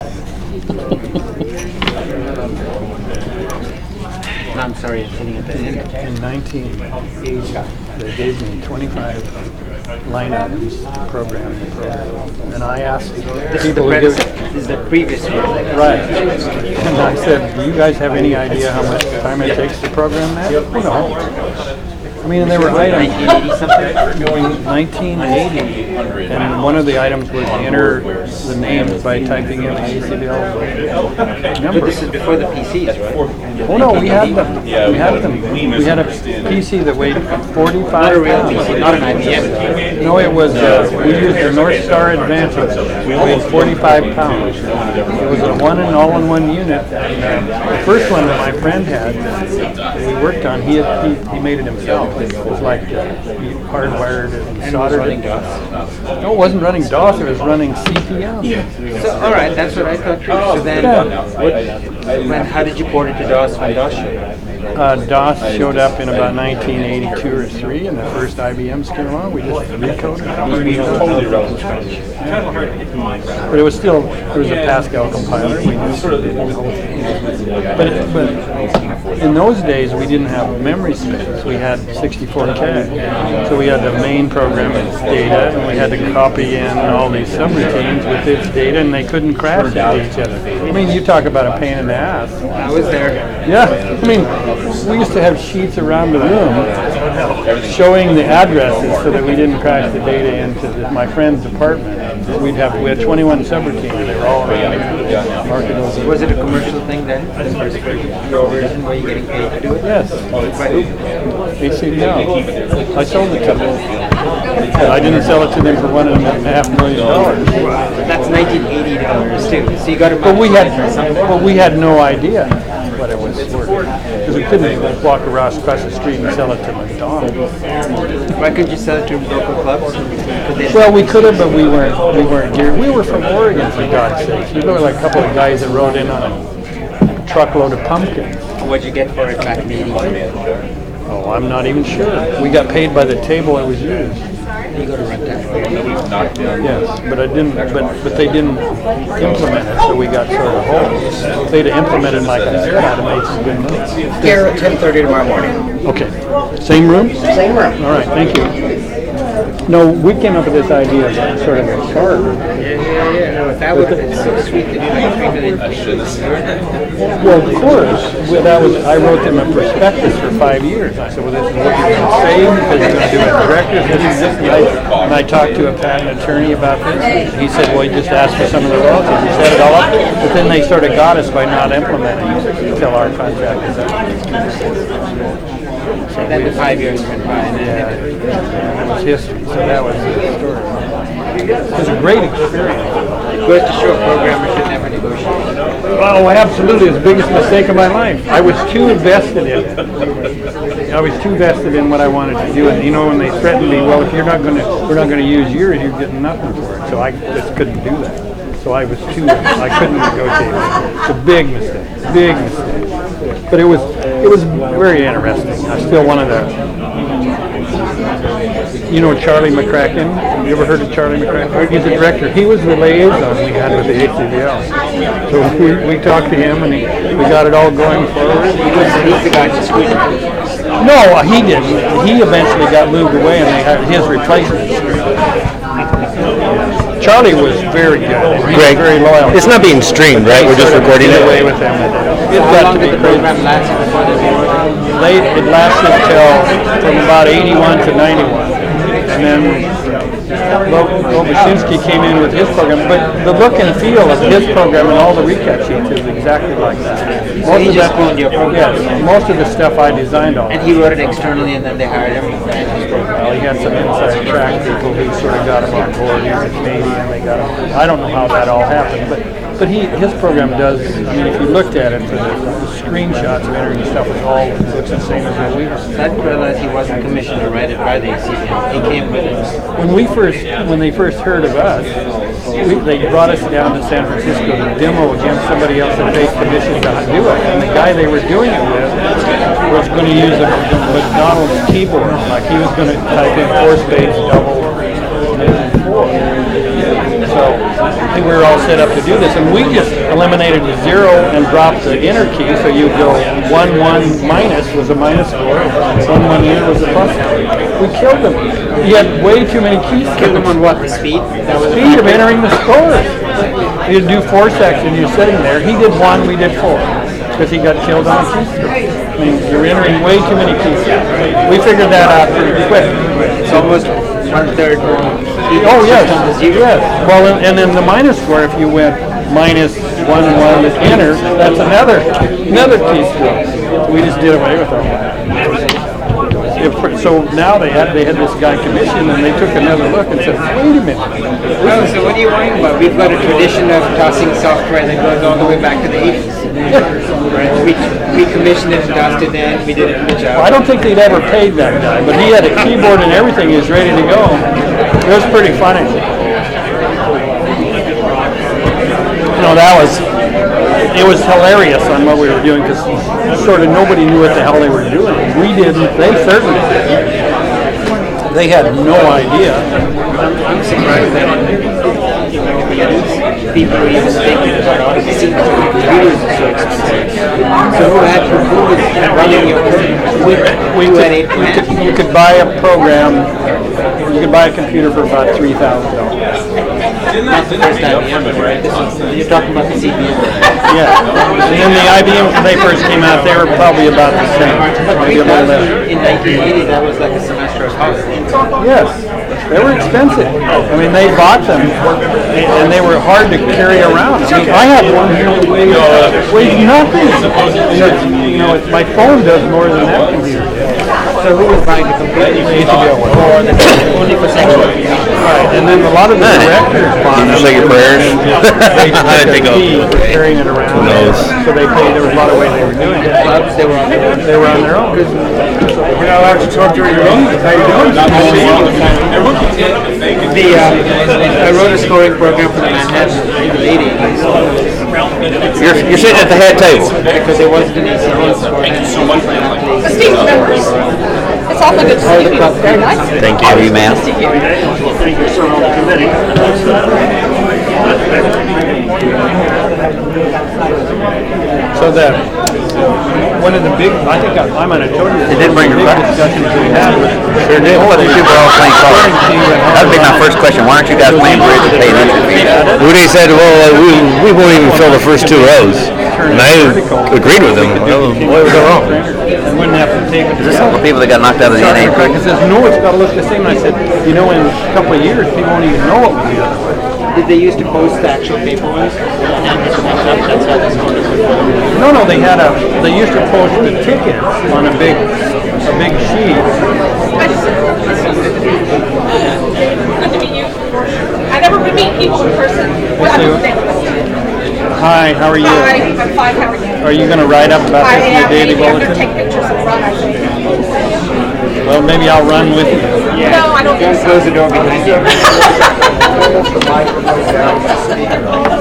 I'm sorry, I'm sitting at the end. In 1980, they gave me 25 line items to program the program. And I asked people to give it. This is the previous one. Right. And I said, do you guys have any idea how much time it takes to program that? No. I mean, and there were items. 1980 something? 1980. And one of the items was enter the names by typing in the ACBL number. But this is before the PCs, right? Oh no, we had them. We had them. We had a PC that weighed 45 Not a real pounds. PC, not an IBM. No, it was, we used the North Star Advantage. We weighed 45 pounds. It was a all-in-one unit. And, the first one that my friend had, that we worked on, he made it himself. It was like he hardwired it and soldered it. No, it wasn't running DOS, it was running CPM. So, all right, that's what I thought too. So then, how did you port it to DOS when DOS showed up? DOS showed up in about 1982 or 3, and the first IBMs came along. We just recoded it. But it was still, there was a Pascal compiler. We knew. But in those days, we didn't have memory space. We had 64K. So we had the main program its data, and we had to copy in all these subroutines with its data, and they couldn't crash into each other. I mean, you talk about a pain in the ass. I was there. Yeah, I mean, we used to have sheets around the room showing the addresses so that we didn't crash the data into my friend's apartment. We had 21 subroutines. They were all around marketable. Was it a commercial thing then? The first version, were you getting paid to do it? Yes. By who? ACBL. I sold it to them. I didn't sell it to them for $1.5 million. That's $1980 too. So you got it. But we had no idea what it was worth, because we couldn't walk across the street and sell it to McDonald's. Why couldn't you sell it to local clubs? Well, we could have, but we weren't geared. We were from Oregon, for God's sakes. We looked like a couple of guys that rode in on a truckload of pumpkins. What'd you get for it back in the 80s? Oh, I'm not even sure. We got paid by the table it was used. You go to rent that. Yes, but I didn't. But they didn't implement it, so we got sort of whole. If they'd have implemented like I said, I'd have made some good money. Here at 10:30 tomorrow morning. Okay. Same room? Same room. All right. Thank you. No, we came up with this idea of sort of a card. Yeah. No, that would have been so sweet to do like 3 million. Well, of course. I wrote them a prospectus for 5 years. I said, well, this is what you're going to save, because you're going to do it directly. And I talked to a patent attorney about this. He said, well, you just asked for some of the royalties. He set it all up. But then they sort of got us by not implementing it until our contract is up. So then the 5 years went by. And Yeah, it was history. So that was the story. It was a great experience. it goes to show programmers should never negotiate. Oh, absolutely. It's the biggest mistake of my life. I was too invested in it. I was too vested in what I wanted to do. And you know, when they threatened me, well, if we're not going to use yours, you're getting nothing for it. So I just couldn't do that. So I couldn't negotiate. It's a big mistake. But it was very interesting. I'm still one of the, Charlie McCracken. You ever heard of Charlie McCracken? He's the director. He was the liaison we had with the ACBL. So we talked to him, and we got it all going forward. He's the guy to squeeze. No, he didn't. He eventually got moved away, and they had his replacement. Charlie was very good. And he was very loyal. It's not being streamed, right? We're just recording it. Away with him. It How got long to be did the crazy. program last before they were? It lasted from about 81 to 91. And then Loboshinsky came in with his program, but the look and feel of his program and all the recap sheets is exactly like that. He just cloned your program. Yes, most of the stuff I designed all. And he wrote it externally, and then they hired him. Well, he had some inside track people who sort of got him on board. He was a Canadian. They got him. I don't know how that all happened, but his program does. I mean, if you looked at it, the screenshots of entering stuff looks the same as what we were. I didn't realize he wasn't commissioned to write it by the ACBL. He came with it. When they first heard of us, they brought us down to San Francisco to demo against somebody else that they commissioned us to do it. And the guy they were doing it with was going to use a McDonald's keyboard. Like he was going to type in 4 spades double and then 4. So So I think we were all set up to do this, and we just eliminated the 0 and dropped the inner key. So you go 1 1 minus was a minus score, 1 1 inner was a plus score. We killed them. He had way too many keys. Killed them on what? The speed? That was Speed of entering the scores. You'd do 4 sections, you're sitting there. He did 1, we did 4. Because he got killed on the key score. I mean, you're entering way too many keys. We figured that out pretty quick. It's almost 1/3 more. Oh, yes. Yes. Well, and then the minus score, if you went minus 1 1 to enter, that's another key score. We just did away with all that. So now they had this guy commissioned, and they took another look and said, wait a minute. Oh, so what are you worrying about? We've got a tradition of tossing software that goes all the way back to the 80s. Right? We commissioned it and tossed it in. We did a good job. Well, I don't think they'd ever paid that guy, but he had a keyboard and everything. He was ready to go. It was pretty funny. It was hilarious on what we were doing because sort of nobody knew what the hell they were doing. We didn't. They certainly didn't. They had no idea. I'm surprised that people are even thinking about all these computers are so expensive. So who was running your program? You could buy a program. You could buy a computer for about $3,000. That's the first IBM, right? You're talking about the ACBL. Yeah. And then the IBMs, when they first came out, they were probably about the same. Maybe a little less. In 1980, that was like a semester of college. Yes. They were expensive. I mean, they bought them, and they were hard to carry around. I mean, I had one here that weighs nothing. My phone does more than that computer. So who was buying the computer? ACBL one. Only for sectional. Right, and then a lot of the directors bought them. Say your prayers. They took a fee for carrying it around. Who knows? So they paid. There was a lot of ways they were doing it. Clubs, they were on their own. They were on their own. We're not allowed to talk during your meetings. How you doing? I wrote a scoring program for the Manhattan in the late 80s. You're sitting at the head table. Because there wasn't an ACBL scoring. Thank you so much for that. Esteemed members, it's awfully good to see you. Very nice. Thank you, ma'am. Thank you, sir, on the committee. So one of the big, I think I might have told you. They did bring your big breakfast. discussions we had was. Sure did. Oh, these people are all playing cards. That would be my first question. Why aren't you guys playing bridge and paying entry fee? Rudy said, well, we won't even fill the first 2 rows. And I agreed with him. Well, what was wrong? I wouldn't have to take it. Is this all the people that got knocked out of the NA? He says, no, it's got to look the same. And I said, in a couple of years, people won't even know what was the other way. Did they used to post the actual paper ones? That's how they scored it. No, they used to post the tickets on a big sheet. Good to meet you. I never would meet people in person. Well, I'm Hi, how are you? Hi, I'm fine. How are you? Are you going to write up about I this in your am. daily I'm going to bulletin? take pictures and run, I think. Well, maybe I'll run with you. No, I don't think so. Close the door behind you.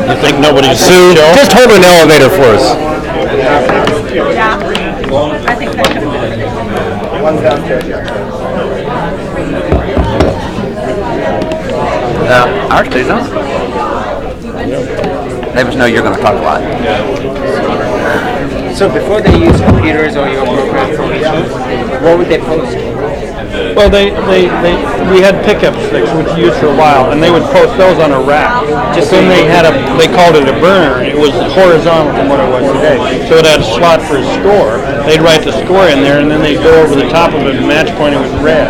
You think nobody's sued? Just hold an elevator for us. Yeah. I think that could have been it. One's downstairs. Ours do, no? They must know you're going to talk a lot. So before they used computers or your program for meetings, what would they post? Well, we had pickup sticks, which we used for a while, and they would post those on a rack. Just then they called it a burner. It was horizontal from what it was today. So it had a slot for a score. They'd write the score in there, and then they'd go over the top of it and match point it with red.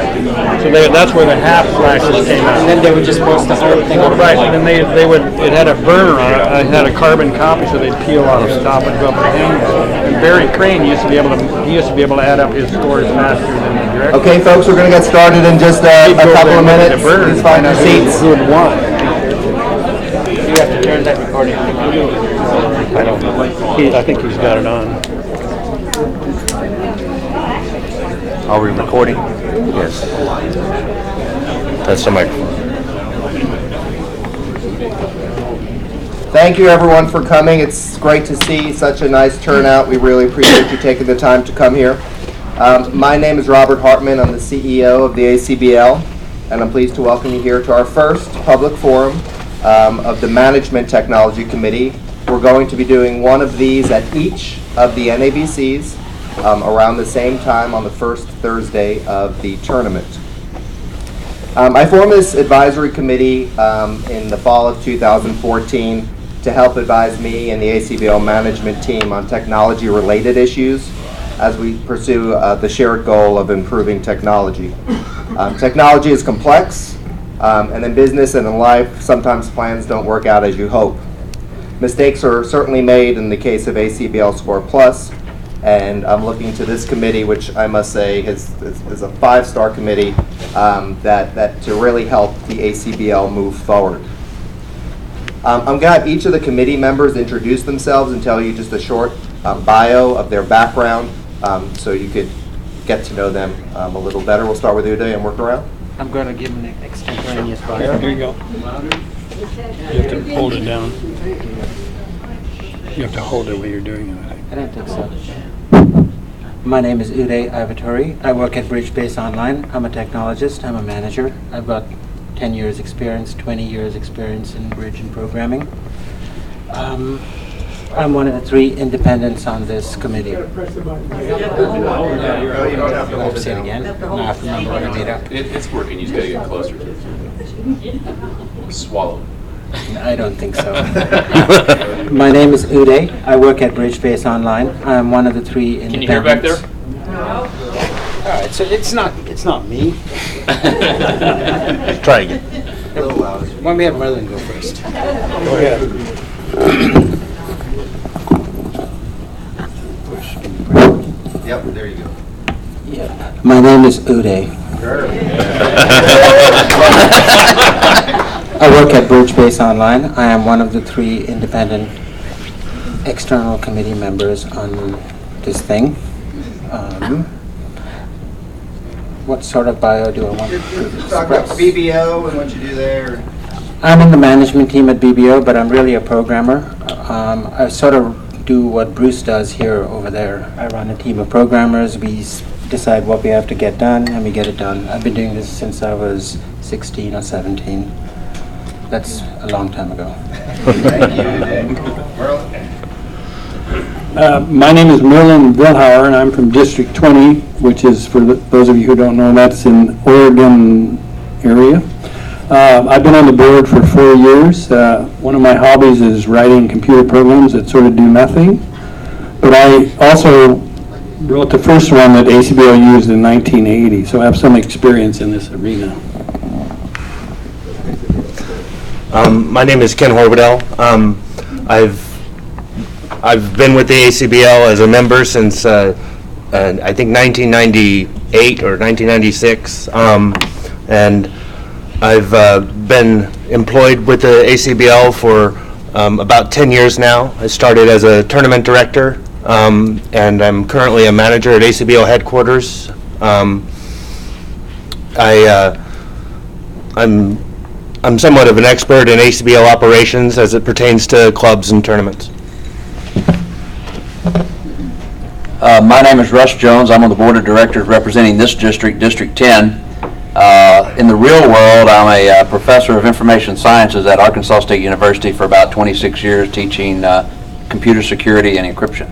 So that's where the half flashes came out. And then they would just post the whole thing on Right, and then it had a burner on it. It had a carbon copy, so they'd peel off the top and go up the hinge. And Barry Crane used to be able to add up his scores faster than the director. Okay, folks, we're going to get started in just a couple of minutes. Please find your seats. Who had won. You have to turn that recording on. I don't know. I think he's got it on. Are we recording? Yes. That's the microphone. Thank you, everyone, for coming. It's great to see such a nice turnout. We really appreciate you taking the time to come here. My name is Robert Hartman. I'm the CEO of the ACBL, and I'm pleased to welcome you here to our first public forum of the Management Technology Committee. We're going to be doing one of these at each of the NABCs around the same time on the first Thursday of the tournament. I formed this advisory committee in the fall of 2014 to help advise me and the ACBL management team on technology-related issues as we pursue the shared goal of improving technology. Technology is complex, and in business and in life, sometimes plans don't work out as you hope. Mistakes are certainly made in the case of ACBL Score Plus, and I'm looking to this committee, which I must say is a 5-star committee, that to really help the ACBL move forward. I'm going to have each of the committee members introduce themselves and tell you just a short bio of their background, so you could get to know them a little better. We'll start with Uday and work around. I'm going to give him an extemporaneous bio. Here you go. You have to hold it down. You have to hold it while you're doing it, I think. I don't think so. My name is Uday Ivaturi. I work at Bridge Base Online. I'm a technologist. I'm a manager. I've got 10 years experience, 20 years experience in bridge and programming. I'm one of the 3 independents on this committee. You don't have to hold it Say it down. again. No, I have to remember what I made up. It's working. You just gotta get closer to it. Swallow. I don't think so. My name is Uday. I work at Bridge Base Online. I'm one of the 3 independents. Can you hear back there? All right, so it's not me. Try again. A little louder. Why don't we have Merlin go first? Go ahead. Yep, there you go. Yeah. My name is Uday. I work at Bridge Base Online. I am one of the 3 independent external committee members on this thing. What sort of bio do I want to Talk about express? BBO and what you do there. I'm in the management team at BBO, but I'm really a programmer. I sort of do what Bruce does here over there. I run a team of programmers. We decide what we have to get done, and we get it done. I've been doing this since I was 16 or 17. That's a long time ago. Thank you, Uday. Merle? My name is Merlin Vilhauer, and I'm from District 20, which is, for those of you who don't know, that's in Oregon area. I've been on the board for 4 years. One of my hobbies is writing computer programs that sort of do nothing. But I also wrote the first one that ACBL used in 1980, so I have some experience in this arena. My name is Ken Horvadell. I've been with the ACBL as a member since I think 1998 or 1996, and I've been employed with the ACBL for about 10 years now. I started as a tournament director, and I'm currently a manager at ACBL headquarters. I'm somewhat of an expert in ACBL operations as it pertains to clubs and tournaments. My name is Russ Jones. I'm on the board of directors representing this district, District 10. In the real world, I'm a professor of information sciences at Arkansas State University for about 26 years, teaching computer security and encryption.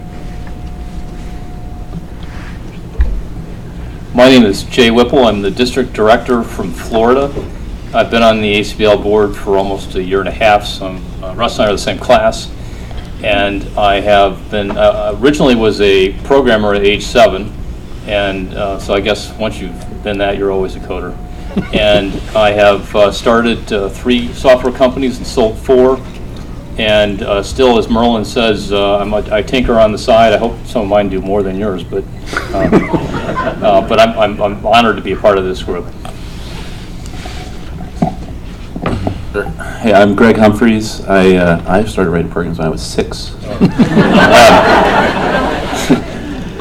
My name is Jay Whipple. I'm the district director from Florida. I've been on the ACBL board for almost a year and a half, so Russ and I are the same class. And I have been, originally was a programmer at age 7, and so I guess once you've been that, you're always a coder. And I have started 3 software companies and sold 4, and still, as Merlin says, I tinker on the side. I hope some of mine do more than yours, but I'm honored to be a part of this group. Hey, I'm Greg Humphreys. I started writing programs when I was 6.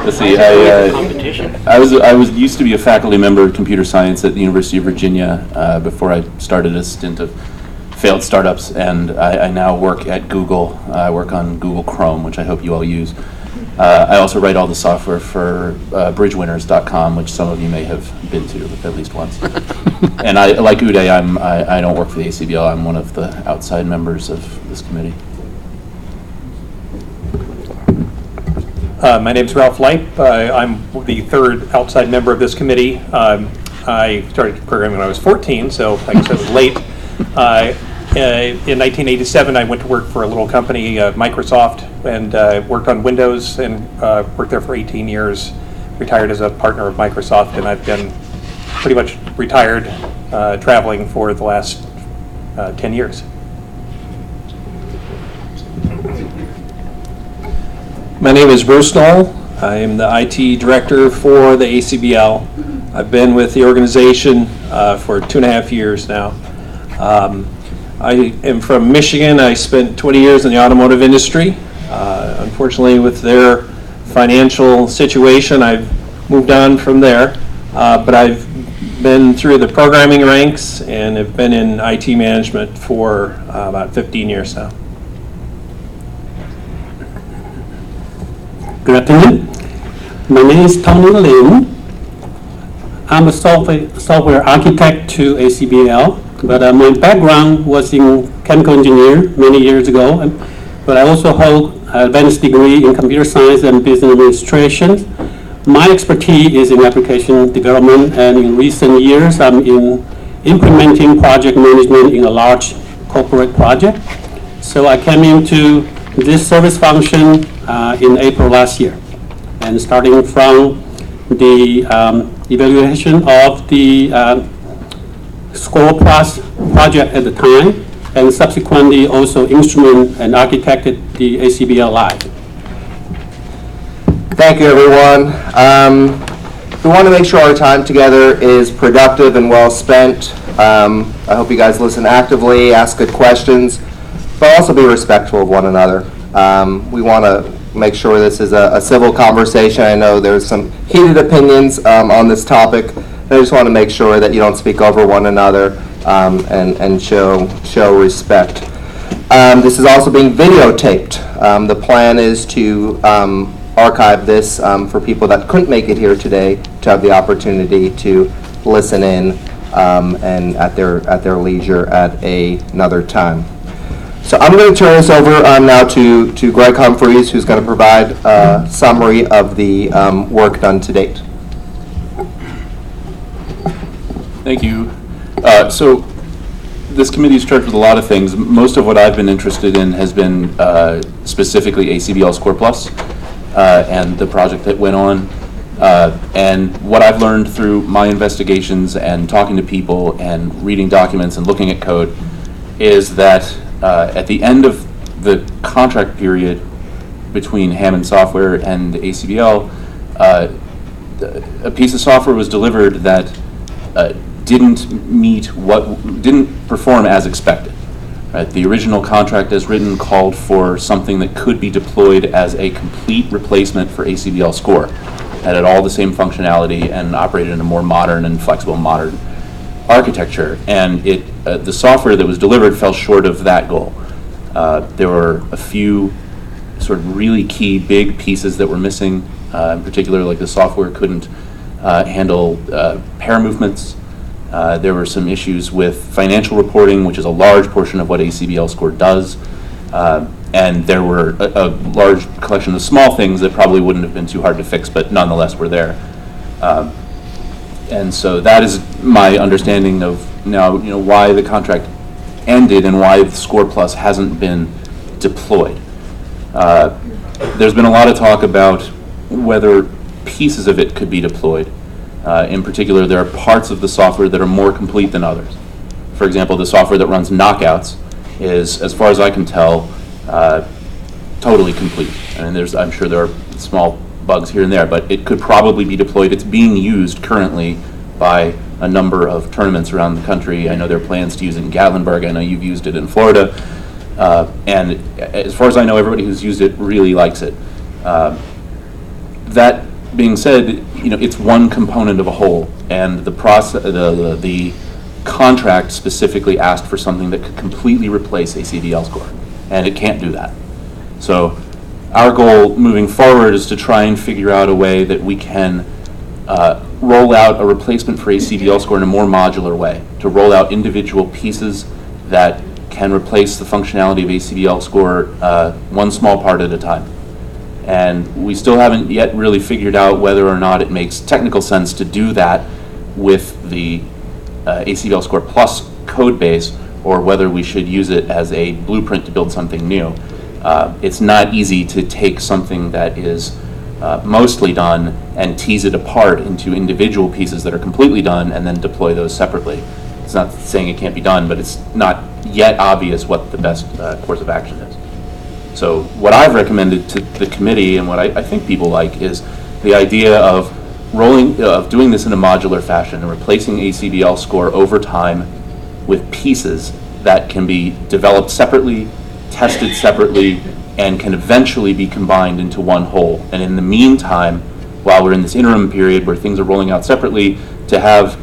Let's see. I used to be a faculty member of computer science at the University of Virginia before I started a stint of failed startups, and I now work at Google. I work on Google Chrome, which I hope you all use. I also write all the software for bridgewinners.com, which some of you may have been to at least once. And I, like Uday, I don't work for the ACBL. I'm one of the outside members of this committee. My name is Ralph Leip. I'm the third outside member of this committee. I started programming when I was 14, so I guess I was late. In 1987, I went to work for a little company, Microsoft, and worked on Windows and worked there for 18 years, retired as a partner of Microsoft, and I've been pretty much retired traveling for the last 10 years. My name is Bruce Knoll. I am the IT director for the ACBL. I've been with the organization for 2.5 years now. I am from Michigan. I spent 20 years in the automotive industry. Unfortunately, with their financial situation, I've moved on from there. But I've been through the programming ranks and have been in IT management for about 15 years now. Good afternoon. My name is Tony Lin. I'm a software architect to ACBL, but my background was in chemical engineer many years ago. But I also hold an advanced degree in computer science and business administration. My expertise is in application development, and in recent years, I'm in implementing project management in a large corporate project. So I came into this service function in April last year, and starting from the evaluation of the Score Plus project at the time, and subsequently also instrument and architected the ACBL Live. Thank you, everyone. We want to make sure our time together is productive and well spent. I hope you guys listen actively, ask good questions, but also be respectful of one another. We want to make sure this is a civil conversation. I know there's some heated opinions on this topic. I just want to make sure that you don't speak over one another and show respect. This is also being videotaped. The plan is to archive this for people that couldn't make it here today to have the opportunity to listen in and at their leisure at another time. So I'm going to turn this over now to Greg Humphreys, who's going to provide a summary of the work done to date. Thank you. So this committee is charged with a lot of things. Most of what I've been interested in has been specifically ACBL Score Plus and the project that went on. And what I've learned through my investigations and talking to people and reading documents and looking at code is that at the end of the contract period between Hammond Software and ACBL, a piece of software was delivered that didn't perform as expected. Right? The original contract as written called for something that could be deployed as a complete replacement for ACBL Score, that had all the same functionality and operated in a more modern and flexible modern architecture. And the software that was delivered fell short of that goal. There were a few sort of really key big pieces that were missing. In particular, like the software couldn't handle pair movements. There were some issues with financial reporting, which is a large portion of what ACBL Score does. And there were a large collection of small things that probably wouldn't have been too hard to fix, but nonetheless were there. And so that is my understanding of now, why the contract ended and why the Score Plus hasn't been deployed. There's been a lot of talk about whether pieces of it could be deployed. In particular, there are parts of the software that are more complete than others. For example, the software that runs knockouts is, as far as I can tell, totally complete. And I'm sure there are small bugs here and there, but it could probably be deployed. It's being used currently by a number of tournaments around the country. I know there are plans to use it in Gatlinburg. I know you've used it in Florida. And as far as I know, everybody who's used it really likes it. That being said, it's one component of a whole, and the contract specifically asked for something that could completely replace ACBL Score, and it can't do that. So our goal moving forward is to try and figure out a way that we can roll out a replacement for ACBL score in a more modular way, to roll out individual pieces that can replace the functionality of ACBL score one small part at a time. And we still haven't yet really figured out whether or not it makes technical sense to do that with the ACBL score plus code base, or whether we should use it as a blueprint to build something new. It's not easy to take something that is mostly done and tease it apart into individual pieces that are completely done and then deploy those separately. It's not saying it can't be done, but it's not yet obvious what the best course of action is. So what I've recommended to the committee, and what I think people like, is the idea of doing this in a modular fashion and replacing ACBL score over time with pieces that can be developed separately, tested separately, and can eventually be combined into one whole. And in the meantime, while we're in this interim period where things are rolling out separately, to have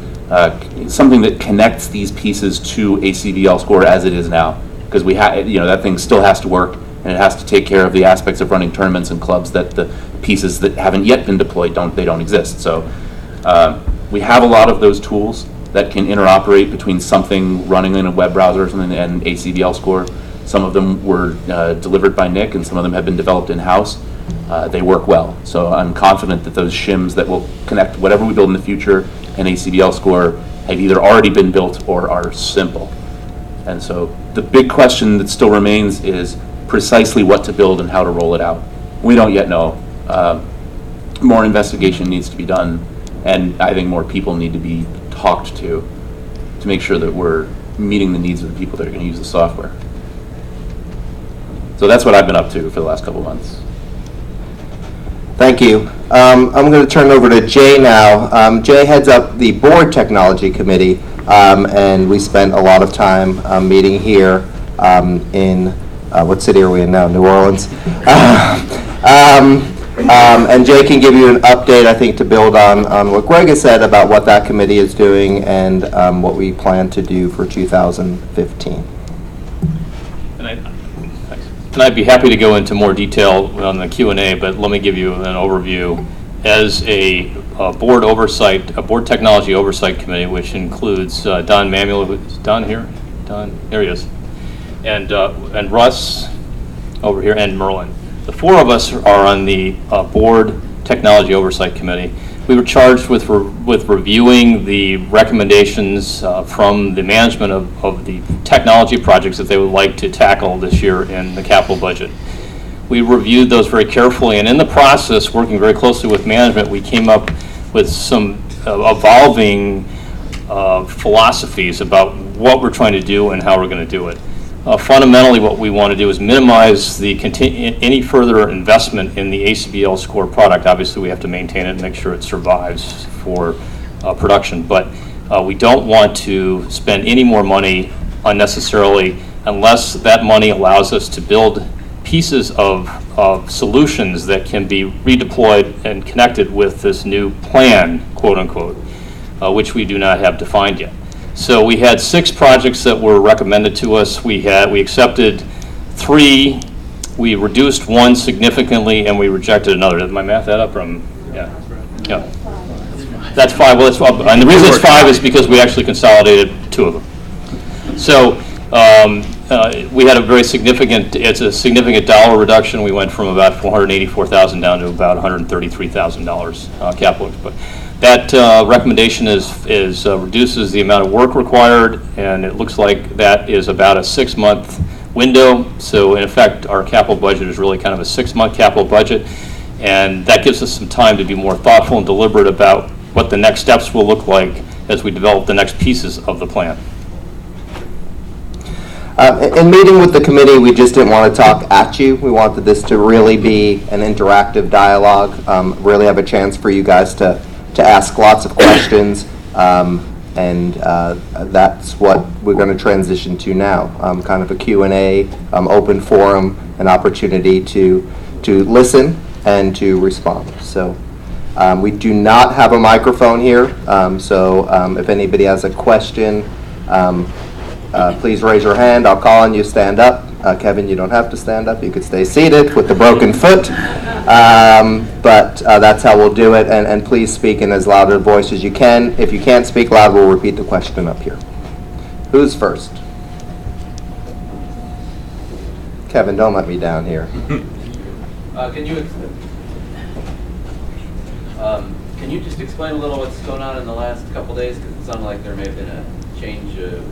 something that connects these pieces to ACBL score as it is now, because that thing still has to work, and it has to take care of the aspects of running tournaments and clubs that the pieces that haven't yet been deployed don't exist. So we have a lot of those tools that can interoperate between something running in a web browser and ACBL score. Some of them were delivered by Nick, and some of them have been developed in-house. They work well. So I'm confident that those shims that will connect whatever we build in the future and ACBL score have either already been built or are simple. And so the big question that still remains is precisely what to build and how to roll it out. We don't yet know. More investigation needs to be done, and I think more people need to be talked to make sure that we're meeting the needs of the people that are going to use the software. So that's what I've been up to for the last couple of months. Thank you. I'm going to turn it over to Jay now. Jay heads up the Board Technology Committee, and we spent a lot of time meeting here in, what city are we in now? New Orleans. And Jay can give you an update, I think, to build on what Greg has said about what that committee is doing and what we plan to do for 2015. And I'd be happy to go into more detail on the Q&A, but let me give you an overview. As a board technology oversight committee, which includes Don Manuel, is Don here? Don, there he is, and Russ over here, and Merlin. The four of us are on the board technology oversight committee. We were charged with reviewing the recommendations from the management of the technology projects that they would like to tackle this year in the capital budget. We reviewed those very carefully, and in the process, working very closely with management, we came up with some evolving philosophies about what we're trying to do and how we're going to do it. Fundamentally, what we want to do is minimize any further investment in the ACBL score product. Obviously, we have to maintain it and make sure it survives for production, but we don't want to spend any more money unnecessarily unless that money allows us to build pieces of solutions that can be redeployed and connected with this new plan, quote unquote, which we do not have defined yet. So we had 6 projects that were recommended to us. We accepted 3, we reduced 1 significantly, and we rejected another. Did my math add up? Yeah. That's 5. Well, and the reason it's 5 is because we actually consolidated 2 of them. So we had a significant dollar reduction. We went from about $484,000 down to about $133,000 capital. But that recommendation reduces the amount of work required, and it looks like that is about a 6-month window. So in effect, our capital budget is really kind of a 6-month capital budget, and that gives us some time to be more thoughtful and deliberate about what the next steps will look like as we develop the next pieces of the plan. In meeting with the committee, we just didn't want to talk at you. We wanted this to really be an interactive dialogue, really have a chance for you guys to ask lots of questions, and that's what we're going to transition to now, kind of a Q&A, open forum, an opportunity to listen and to respond. So we do not have a microphone here, so if anybody has a question, please raise your hand. I'll call on you, stand up, Kevin, you don't have to stand up. You could stay seated with the broken foot. But that's how we'll do it. And please speak in as loud a voice as you can. If you can't speak loud, we'll repeat the question up here. Who's first? Kevin, don't let me down here. Can you just explain a little what's going on in the last couple days? Because it sounded like there may have been a change of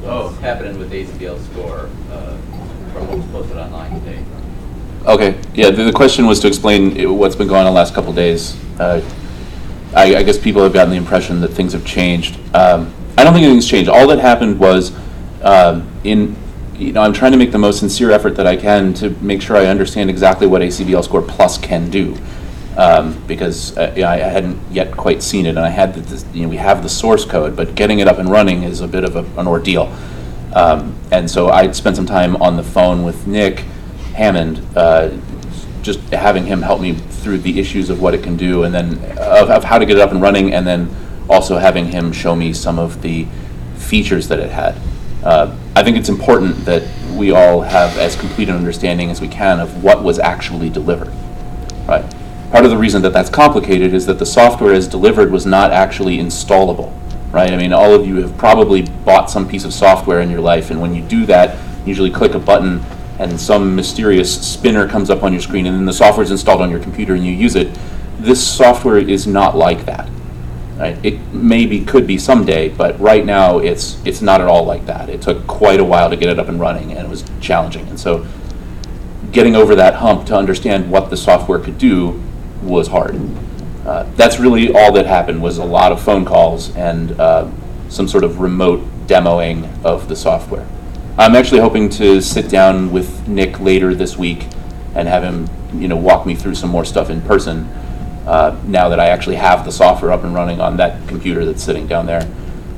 what's happening with the ACBL score from what was posted online today. Okay, yeah, the question was to explain what's been going on the last couple days. I guess people have gotten the impression that things have changed. I don't think anything's changed. All that happened was I'm trying to make the most sincere effort that I can to make sure I understand exactly what ACBL Score Plus can do. Because I hadn't yet quite seen it, and I had we have the source code, but getting it up and running is a bit of an ordeal. And so I spent some time on the phone with Nick Hammond, just having him help me through the issues of what it can do, and then of how to get it up and running, and then also having him show me some of the features that it had. I think it's important that we all have as complete an understanding as we can of what was actually delivered, right? Part of the reason that that's complicated is that the software as delivered was not actually installable, right? I mean, all of you have probably bought some piece of software in your life, and when you do that, you usually click a button and some mysterious spinner comes up on your screen, and then the software is installed on your computer and you use it. This software is not like that, right? It could be someday, but right now it's not at all like that. It took quite a while to get it up and running, and it was challenging. And so getting over that hump to understand what the software could do was hard. That's really all that happened, was a lot of phone calls and some sort of remote demoing of the software. I'm actually hoping to sit down with Nick later this week and have him, walk me through some more stuff in person. Now that I actually have the software up and running on that computer that's sitting down there.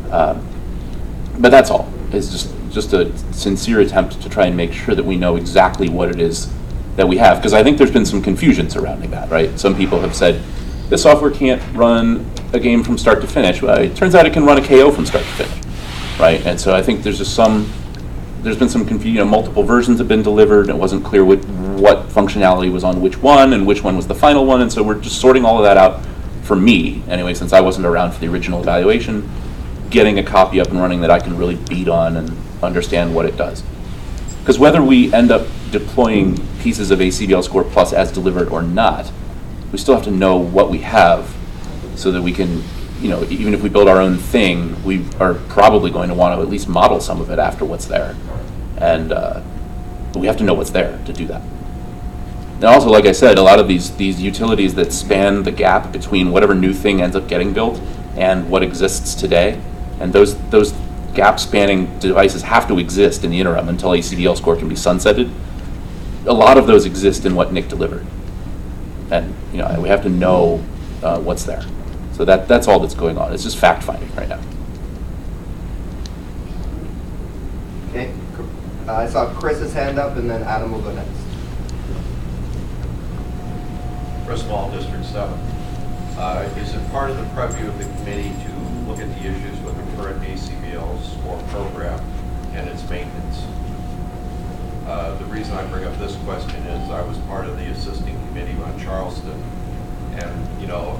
But that's all. It's just a sincere attempt to try and make sure that we know exactly what it is that we have, because I think there's been some confusion surrounding that, right? Some people have said, this software can't run a game from start to finish. Well, it turns out it can run a KO from start to finish, right? And so I think there's been some confusion. Multiple versions have been delivered, and it wasn't clear what functionality was on which one, and which one was the final one, and so we're just sorting all of that out for me, anyway, since I wasn't around for the original evaluation, getting a copy up and running that I can really beat on and understand what it does. Because whether we end up deploying pieces of ACBL Score Plus as delivered or not, we still have to know what we have so that we can, even if we build our own thing, we are probably going to want to at least model some of it after what's there. And we have to know what's there to do that. And also, like I said, a lot of these utilities that span the gap between whatever new thing ends up getting built and what exists today, and those gap spanning devices have to exist in the interim until ACBL Score can be sunsetted. A lot of those exist in what Nick delivered, and we have to know what's there. So that's all that's going on. It's just fact finding right now. Okay, I saw Chris's hand up, and then Adam will go next. Chris Small, District 7. Is it part of the purview of the committee to look at the issues with the current ACBL Score program and its maintenance? The reason I bring up this question is I was part of the assisting committee on Charleston, and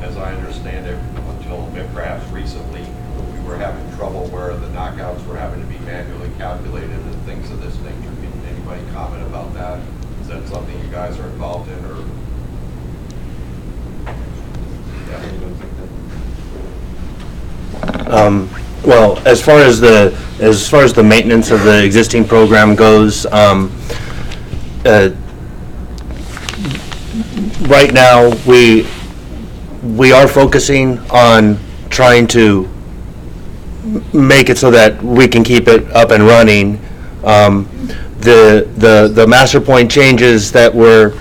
as I understand it, until perhaps recently, we were having trouble where the knockouts were having to be manually calculated and things of this nature. Can anybody comment about that? Is that something you guys are involved in, or? Well, as far as the maintenance of the existing program goes, right now we are focusing on trying to make it so that we can keep it up and running. The master point changes that were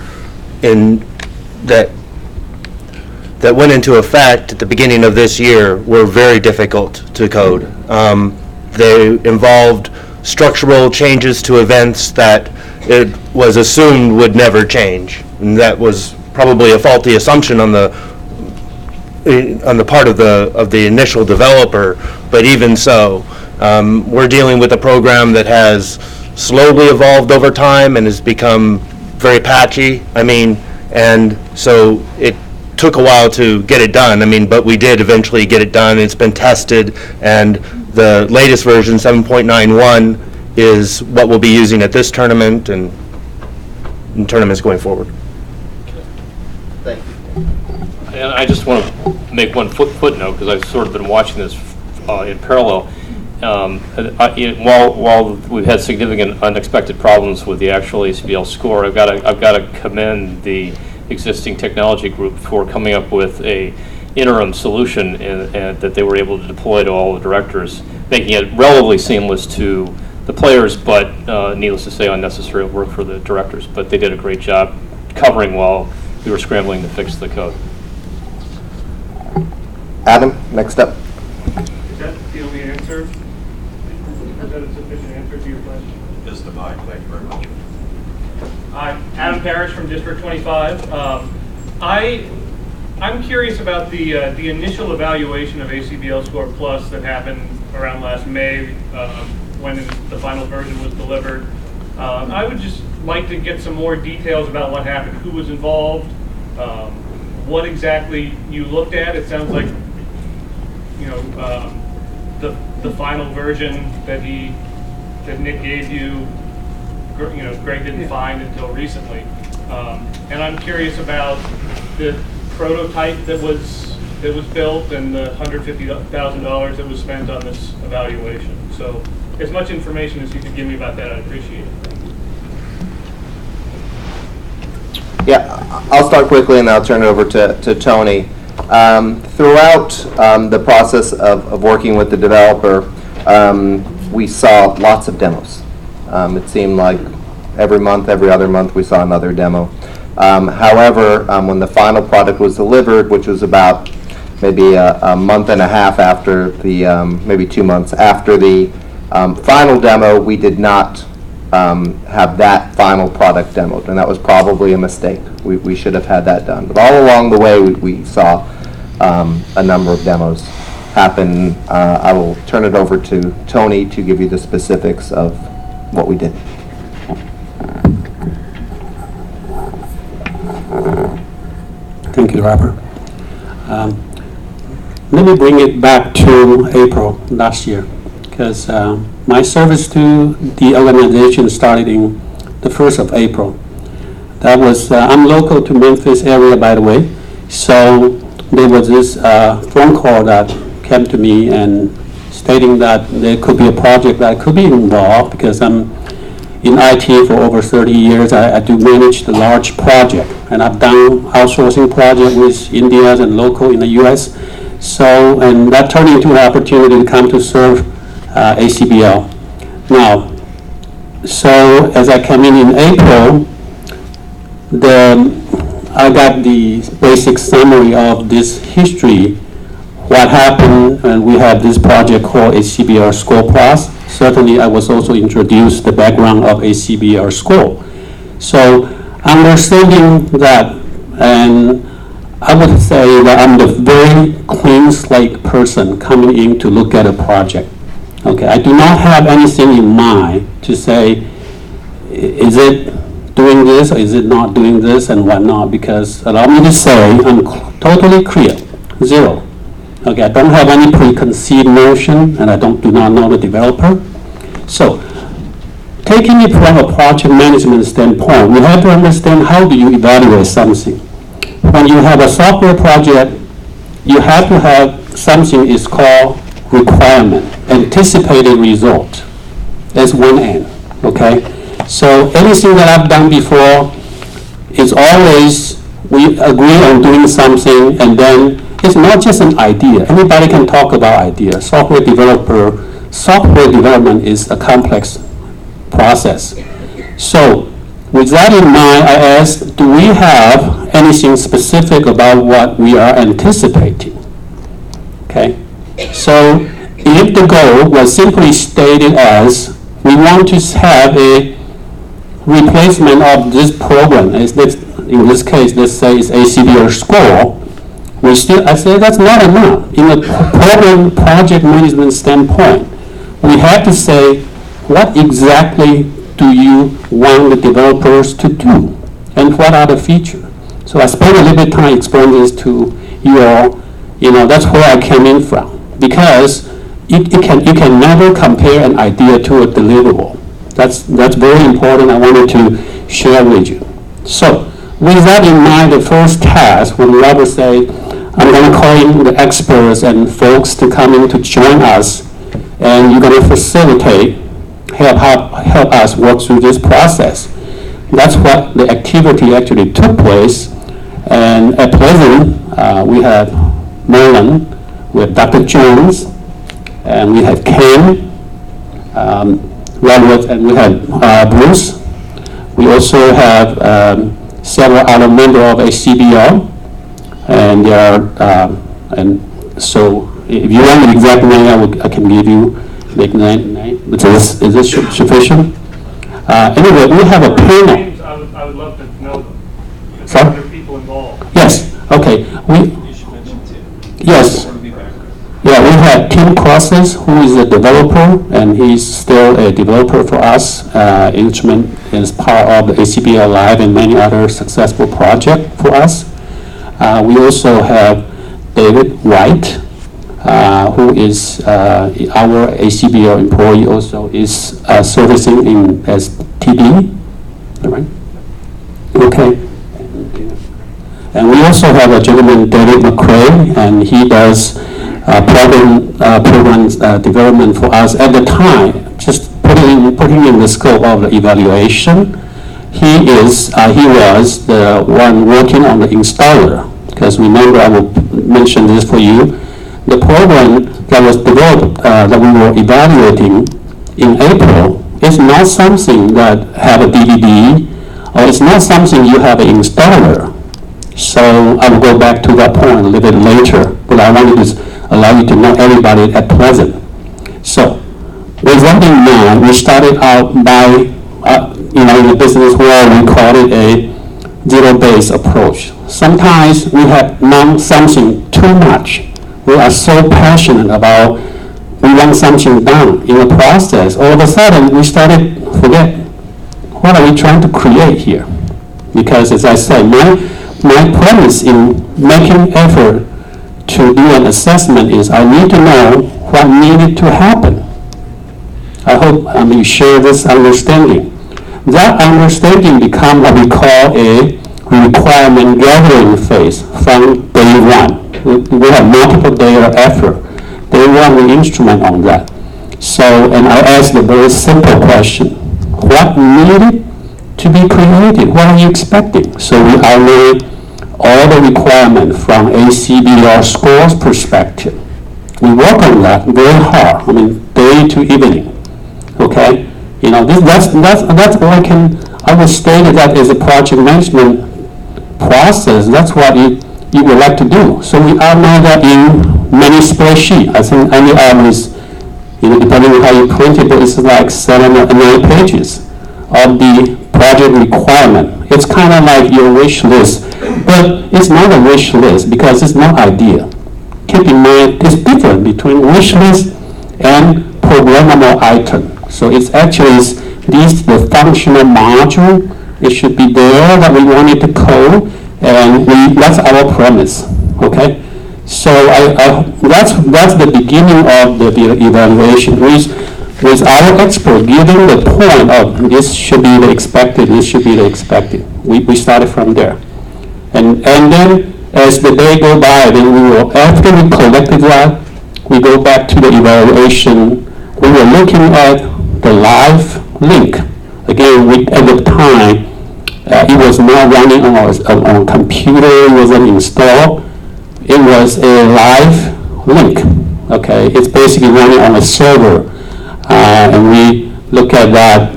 that went into effect at the beginning of this year were very difficult to code. They involved structural changes to events that it was assumed would never change, and that was probably a faulty assumption on the part of the initial developer. But even so, we're dealing with a program that has slowly evolved over time and has become very patchy. I mean, and so it took a while to get it done. I mean, but we did eventually get it done. It's been tested, and the latest version, 7.91, is what we'll be using at this tournament and in tournaments going forward. Thank you. And I just want to make one footnote, because I've sort of been watching this in parallel. While we've had significant unexpected problems with the actual ACBL score, I've got to commend the existing technology group for coming up with a interim solution and that they were able to deploy to all the directors, making it relatively seamless to the players, but needless to say, unnecessary work for the directors. But they did a great job covering while we were scrambling to fix the code. Adam, next up. Is that the only answer? Is that a sufficient answer to your question? Is the mic. Thank you very much. I'm Adam Parrish from District 25. I'm curious about the initial evaluation of ACBL Score Plus that happened around last May when the final version was delivered. I would just like to get some more details about what happened, who was involved, what exactly you looked at. It sounds like the final version that Nick gave you, Greg didn't find until recently. And I'm curious about the prototype that was built and the $150,000 that was spent on this evaluation. So as much information as you could give me about that, I'd appreciate it. Yeah, I'll start quickly and I'll turn it over to Tony. Throughout the process of working with the developer, we saw lots of demos. It seemed like every month, every other month, we saw another demo. However, when the final product was delivered, which was about maybe a month and a half after the, maybe 2 months after the final demo, we did not have that final product demoed, and that was probably a mistake. We should have had that done. But all along the way, we saw a number of demos happen. I will turn it over to Tony to give you the specifics of what we did. Thank you, Robert. Let me bring it back to April last year, because my service to the organization started in the 1st of April. That was, I'm local to Memphis area, by the way, so there was this phone call that came to me and stating that there could be a project that I could be involved, because I'm in IT for over 30 years. I do manage the large project, and I've done outsourcing project with Indians and local in the U.S. So, and that turned into an opportunity to come to serve ACBL. Now, so as I came in April, I got the basic summary of this history, what happened, and we have this project called ACBL Score Plus. Certainly, I was also introduced the background of ACBL Score. So, understanding that, and I would say that I'm the very clean slate person coming in to look at a project. Okay, I do not have anything in mind to say, is it doing this or is it not doing this and whatnot, because allow me to say I'm totally clear, zero. Okay, I don't have any preconceived notion, and I do not know the developer. So, taking it from a project management standpoint, we have to understand how do you evaluate something. When you have a software project, you have to have something is called requirement, anticipated result. That's one end, okay? So anything that I've done before is always, we agree on doing something, and then it's not just an idea. Anybody can talk about ideas. Software development is a complex process. So with that in mind, I asked, do we have anything specific about what we are anticipating? Okay, so if the goal was simply stated as, we want to have a replacement of this program, in this case, let's say it's ACBL Score, I say that's not enough. In a program project management standpoint, we have to say what exactly do you want the developers to do? And what are the features? So I spent a little bit of time explaining this to you all. That's where I came in from. Because you can never compare an idea to a deliverable. That's very important. I wanted to share with you. So with that in mind, the first task, when Robert said, I'm going to call in the experts and folks to come in to join us, and you're going to facilitate, help us work through this process. That's what the activity actually took place. And at Pleasant, we had Merlin, we have Dr. Jones, and we have Ken, Robert, and we have Bruce. We also have several other members of ACBL, and and so if you want the exact name, I can give you the name. Is this sufficient? Anyway, we have a panel. I would love to know them. There's Sorry? other people involved. Yes. Okay. You should mention Tim. Yes. Yeah, we have Tim Crosses, who is a developer, and he's still a developer for us. Instrument is part of the ACBL Live and many other successful projects for us. We also have David White, who is our ACBL employee, also is servicing in as TD. All right? Okay. And we also have a gentleman, David McCrae, and he does program development for us at the time, just putting in the scope of the evaluation. He was the one working on the installer, because remember, I will mention this for you. The program that was developed, that we were evaluating in April, is not something that have a DVD, or it's not something you have an installer. So I will go back to that point a little bit later, but I wanted to allow you to know everybody at Pleasant. So with that in mind, we started out by, in the business world, we call it a zero-based approach. Sometimes we have known something too much. We are so passionate about, we want something done. In the process, all of a sudden, we started to forget, what are we trying to create here? Because as I said, my premise in making effort to do an assessment is I need to know what needed to happen. I hope you share this understanding. That understanding becomes what we call a requirement gathering phase from day one. We have multiple days of effort. Day one, we instrument on that. So, and I asked a very simple question. What needed to be created? What are you expecting? So we outlined all the requirements from ACBL scores perspective. We work on that very hard. Day to evening. Okay, that's all I would state that as a project management process. That's what you would like to do. So we outline that in many spreadsheets. I think any is, depending on how you print it, but it's like 7 or 9 pages of the project requirement. It's kind of like your wish list, but it's not a wish list because it's not ideal. Keep in mind, it's different between wish list and programmable item. So it's actually the functional module. It should be there that we wanted to code, and that's our premise. Okay, so that's the beginning of the evaluation. With our expert giving the point of this should be the expected, this should be the expected. We started from there, and then as the day go by, then after we collected that, we go back to the evaluation. We were looking at the live link. Again, at the time, it was not running on a computer, it wasn't installed. It was a live link, okay? It's basically running on a server. And we look at that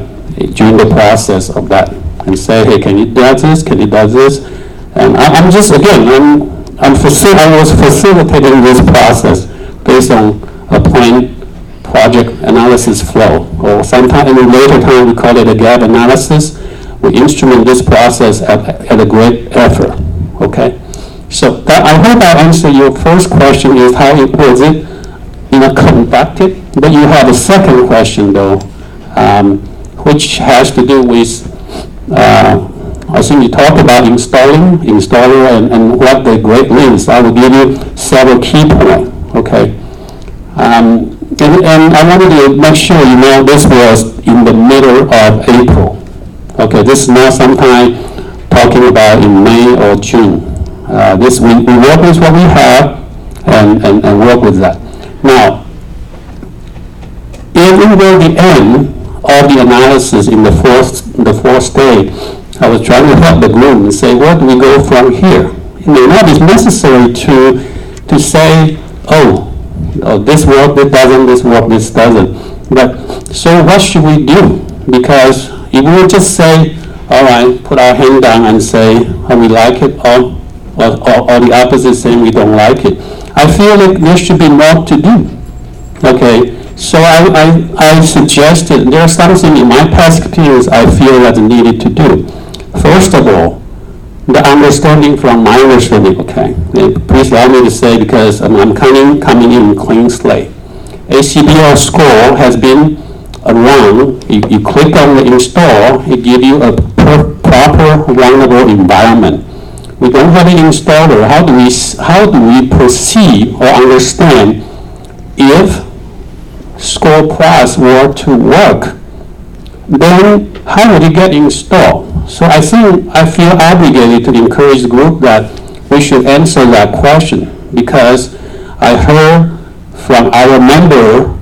during the process of that and say, hey, can you do this? Can you do this? And I was facilitating this process based on a plain project analysis flow, or sometimes in a later time we call it a gap analysis. We instrument this process at a great effort, okay? So I hope I answered your first question is how was it conducted, but you have a second question though, which has to do with, I think you talked about installer and what the grade means. I will give you several key points, okay? And I wanted to make sure you know this was in the middle of April. Okay, this is not sometime talking about in May or June. We work with what we have and work with that. Now, if we were the end of the analysis in the fourth day, I was trying to help the group and say, where do we go from here? It may not be necessary to say, oh, this work, this doesn't, this work, this doesn't. But so what should we do? Because if we just say, all right, put our hand down and say, oh, we like it, or the opposite saying we don't like it, I feel like there should be more to do. Okay, so I suggested there's something in my past experience I feel that needed to do. First of all, the understanding from my understanding, okay, and please allow me to say because I'm coming in clean slate. ACBL score has been around. You click on the install, it gives you a proper runnable environment. We don't have an installer. How do we perceive or understand if Score Plus were to work? Then how would it get installed? So I feel obligated to encourage the group that we should answer that question because I heard from our member,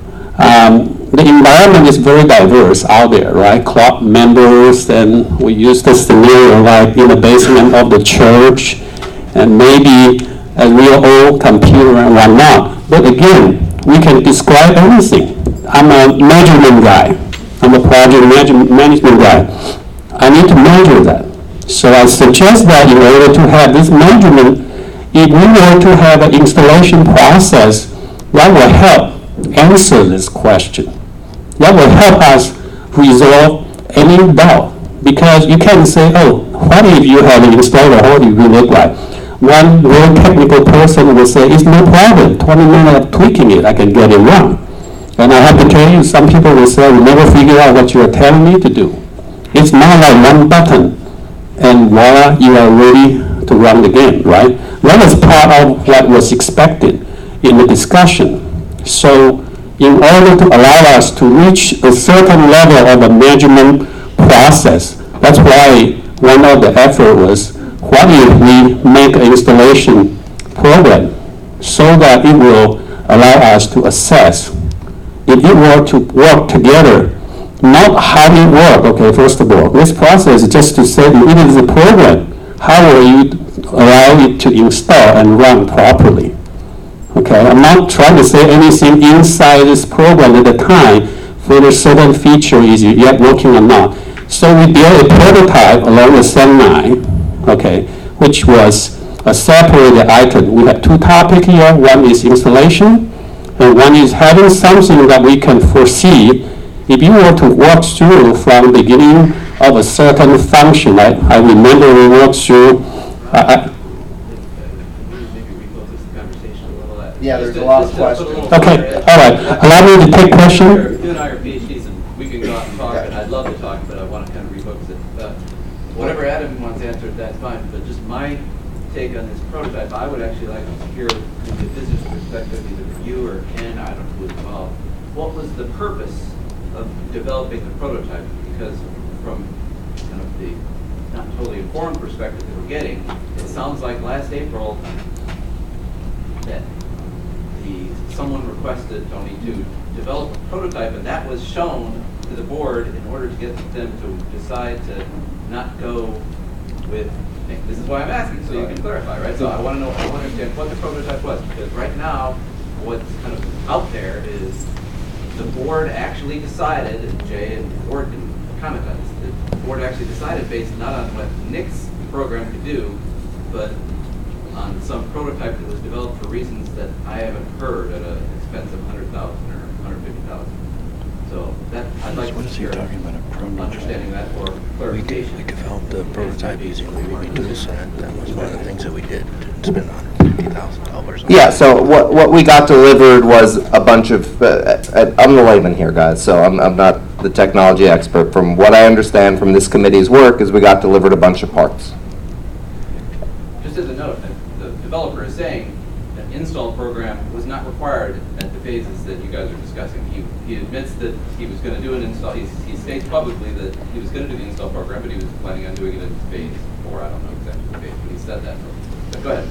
the environment is very diverse out there, right? Club members, and we use the scenario like in the basement of the church, and maybe a real old computer and whatnot. But again, we can describe everything. I'm a measurement guy. I'm a project management guy. I need to measure that. So I suggest that in order to have this measurement, if we were to have an installation process, that will help answer this question. That will help us resolve any doubt. Because you can't say, oh, what if you have an installer, what do you look like? One real technical person will say, it's no problem, 20 minutes of tweaking it, I can get it wrong. And I have to tell you, some people will say, we never figure out what you are telling me to do. It's not like one button, and voila, you are ready to run the game, right? That was part of what was expected in the discussion. So in order to allow us to reach a certain level of a measurement process, that's why one of the effort was, what if we make an installation program so that it will allow us to assess if it were to work together, not how it work, okay, first of all. This process is just to say it is a program. How will you allow it to install and run properly? Okay, I'm not trying to say anything inside this program at the time for the certain feature is yet working or not. So we built a prototype along the same line, okay, which was a separated item. We have two topics here. One is installation, and one is having something that we can foresee. If you were to walk through from the beginning of a certain function, I remember we walked through. Yeah, there's a lot of questions. Okay, all right. Allow me to take question. You and I are PhDs, and we can go out and talk, and I'd love to talk, but I want to kind of refocus it. Whatever Adam wants answered, that's fine. But just my take on this prototype, I would actually like to hear from the business perspective, either from you or Ken, I don't know who's involved. What was the purpose of developing the prototype? Because from kind of the not totally informed perspective that we're getting, it sounds like last April that someone requested Tony to develop a prototype, and that was shown to the board in order to get them to decide to not go with. This is why I'm asking, so you can clarify, right? So I want to know, I want to understand what the prototype was, because right now, what's kind of out there is the board actually decided, and Jay and the board can comment on this, the board actually decided based not on what Nick's program could do, but on some prototype that was developed for reasons that I haven't heard at an expense of $100,000 or $150,000. So that, I'd like to hear understanding that or clarification. We developed the prototype using the Ruby toolset. That was one of the things that we did to spend $150,000. Yeah, so what we got delivered was a bunch of, I'm the layman here, guys, so I'm not the technology expert. From what I understand from this committee's work is we got delivered a bunch of parts. Just as a note, the developer is saying an install program was not required at the phases that you guys are discussing. He admits that he was going to do an install. He states publicly that he was going to do the install program, but he was planning on doing it in phase 4. I don't know exactly the phase, but he said that. But go ahead.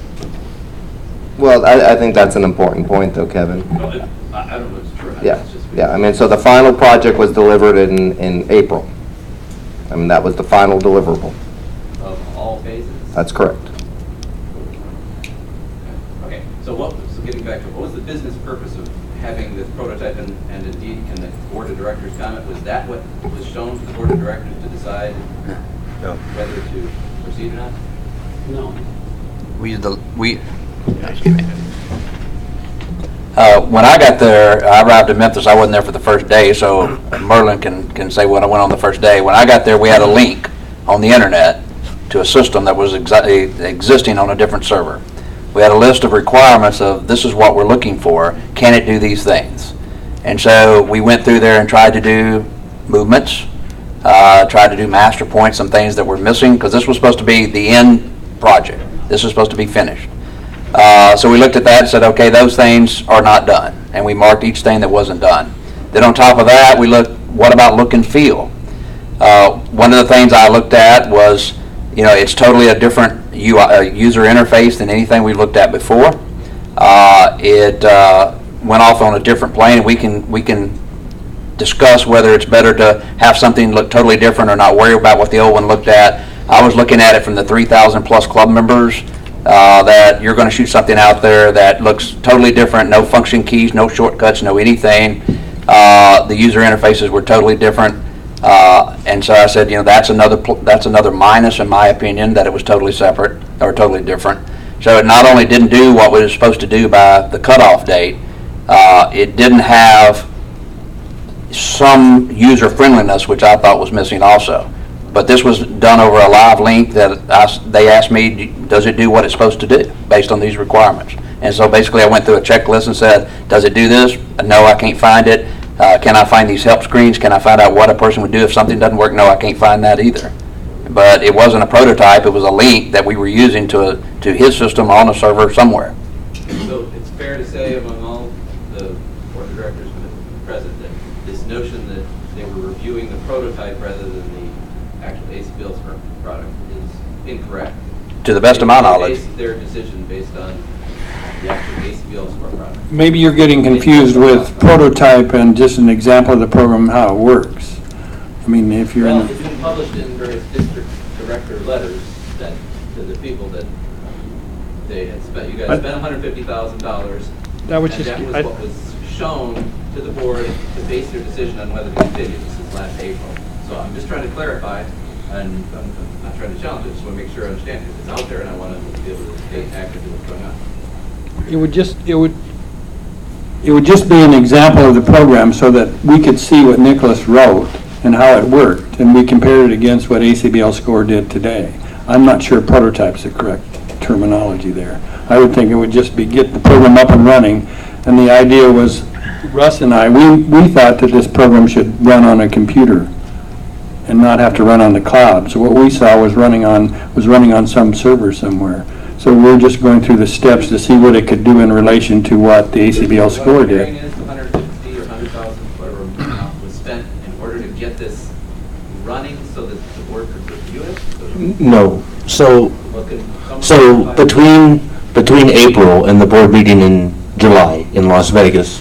Well, I think that's an important point, though, Kevin. No, I don't know if it's true. Yeah, It's just yeah. I mean, so the final project was delivered in April. I mean, that was the final deliverable. Of all phases? That's correct. Okay, so getting back to what was the business purpose of having this prototype, and indeed, can the board of directors comment, was that what was shown to the board of directors to decide whether to proceed or not? No. When I got there, I arrived in Memphis. I wasn't there for the first day, so Merlin can say what I went on the first day. When I got there, we had a link on the internet to a system that was existing on a different server. We had a list of requirements of this is what we're looking for. Can it do these things? And so we went through there and tried to do movements, tried to do master points, some things that were missing, because this was supposed to be the end project. This was supposed to be finished. So we looked at that and said, okay, those things are not done. And we marked each thing that wasn't done. Then on top of that, we looked, what about look and feel? One of the things I looked at was, it's totally a different user interface than anything we looked at before. It went off on a different plane. We can discuss whether it's better to have something look totally different or not worry about what the old one looked at. I was looking at it from the 3,000 plus club members, that you're going to shoot something out there that looks totally different, no function keys, no shortcuts, no anything. The user interfaces were totally different. And so I said, that's another minus in my opinion, that it was totally separate or totally different. So it not only didn't do what it was supposed to do by the cutoff date, it didn't have some user friendliness, which I thought was missing also. But this was done over a live link that they asked me, does it do what it's supposed to do based on these requirements? And so basically I went through a checklist and said, does it do this? No, I can't find it. Can I find these help screens? Can I find out what a person would do if something doesn't work? No, I can't find that either. But it wasn't a prototype, it was a link that we were using to his system on a server somewhere. So it's fair to say among all the board of directors present that this notion that they were reviewing the prototype rather than the actual ACBL product is incorrect. To the best of my knowledge. Their decision based on the actual ACBL score product. Maybe you're getting confused with prototype and just an example of the program, how it works. I mean, if you're Well, it's been published in various district director letters that to the people that they had spent. You guys spent $150,000. That was what was shown to the board to base their decision on whether to continue. This is last April. So I'm just trying to clarify, and I'm not trying to challenge it. I just want to make sure I understand it. It's out there, and I want to be able to stay active in what's going on. It would just be an example of the program so that we could see what Nicholas wrote and how it worked, and we compared it against what ACBL Score did today. I'm not sure prototype's the correct terminology there. I would think it would just be get the program up and running, and the idea was, Russ and I, we thought that this program should run on a computer and not have to run on the cloud. So what we saw was running on some server somewhere. So we're just going through the steps to see what it could do in relation to what the ACBL Score did. Is the 150 or 100,000, whatever amount was spent in order to get this running so that the board could review it? No. So between April and the board meeting in July in Las Vegas,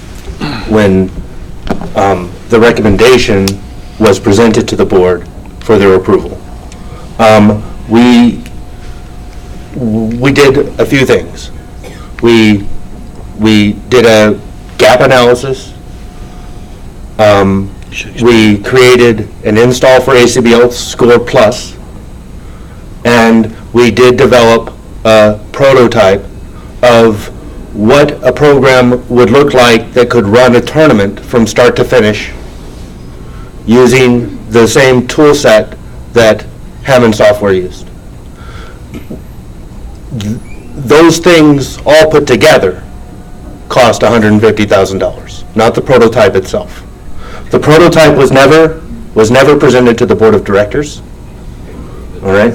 when the recommendation was presented to the board for their approval, we did a few things. We did a gap analysis. We created an install for ACBL Score Plus, and we did develop a prototype of what a program would look like that could run a tournament from start to finish using the same tool set that Hammond Software used. Those things all put together cost $150,000, not the prototype itself. The prototype was never presented to the board of directors. All right.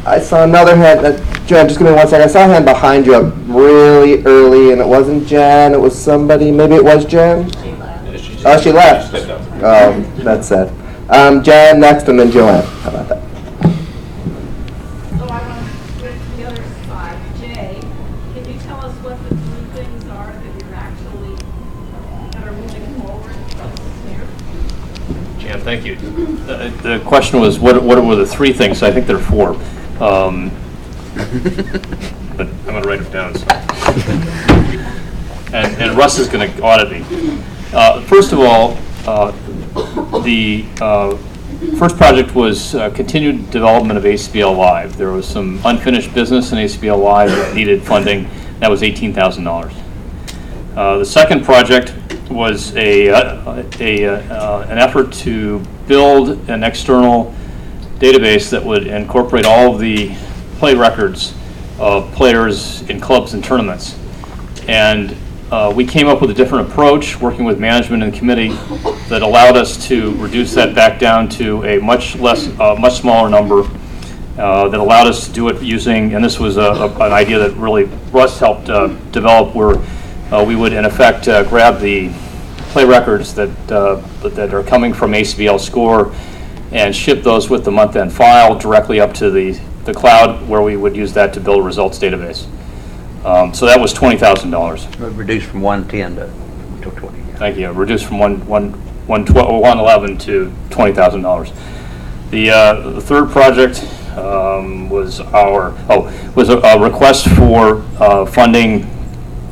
I saw another hand. Jen, just give me one second. I saw a hand behind you up really early, and it wasn't Jen. It was somebody. Maybe it was Jen. Oh, she left. That's sad. Jen next, and then Joanne. How about that? So I want to switch to the other side. Jay, can you tell us what the 3 things are that you're actually, that are moving forward here? Jan, thank you. The question was, what were the 3 things? I think there are 4. But I'm going to write them down. So. and Russ is going to audit me. First of all, the first project was continued development of ACBL Live. There was some unfinished business in ACBL Live that needed funding. That was $18,000. The second project was an effort to build an external database that would incorporate all of the play records of players in clubs and tournaments. And we came up with a different approach, working with management and the committee, that allowed us to reduce that back down to a much smaller number. That allowed us to do it using, and this was an idea that really Russ helped develop, where we would in effect grab the play records that are coming from ACBL Score and ship those with the month-end file directly up to the cloud, where we would use that to build a results database. So that was $20,000. Reduced from 110 to 20. Thank you. Reduced from 111 to $20,000. The third project was a request for funding.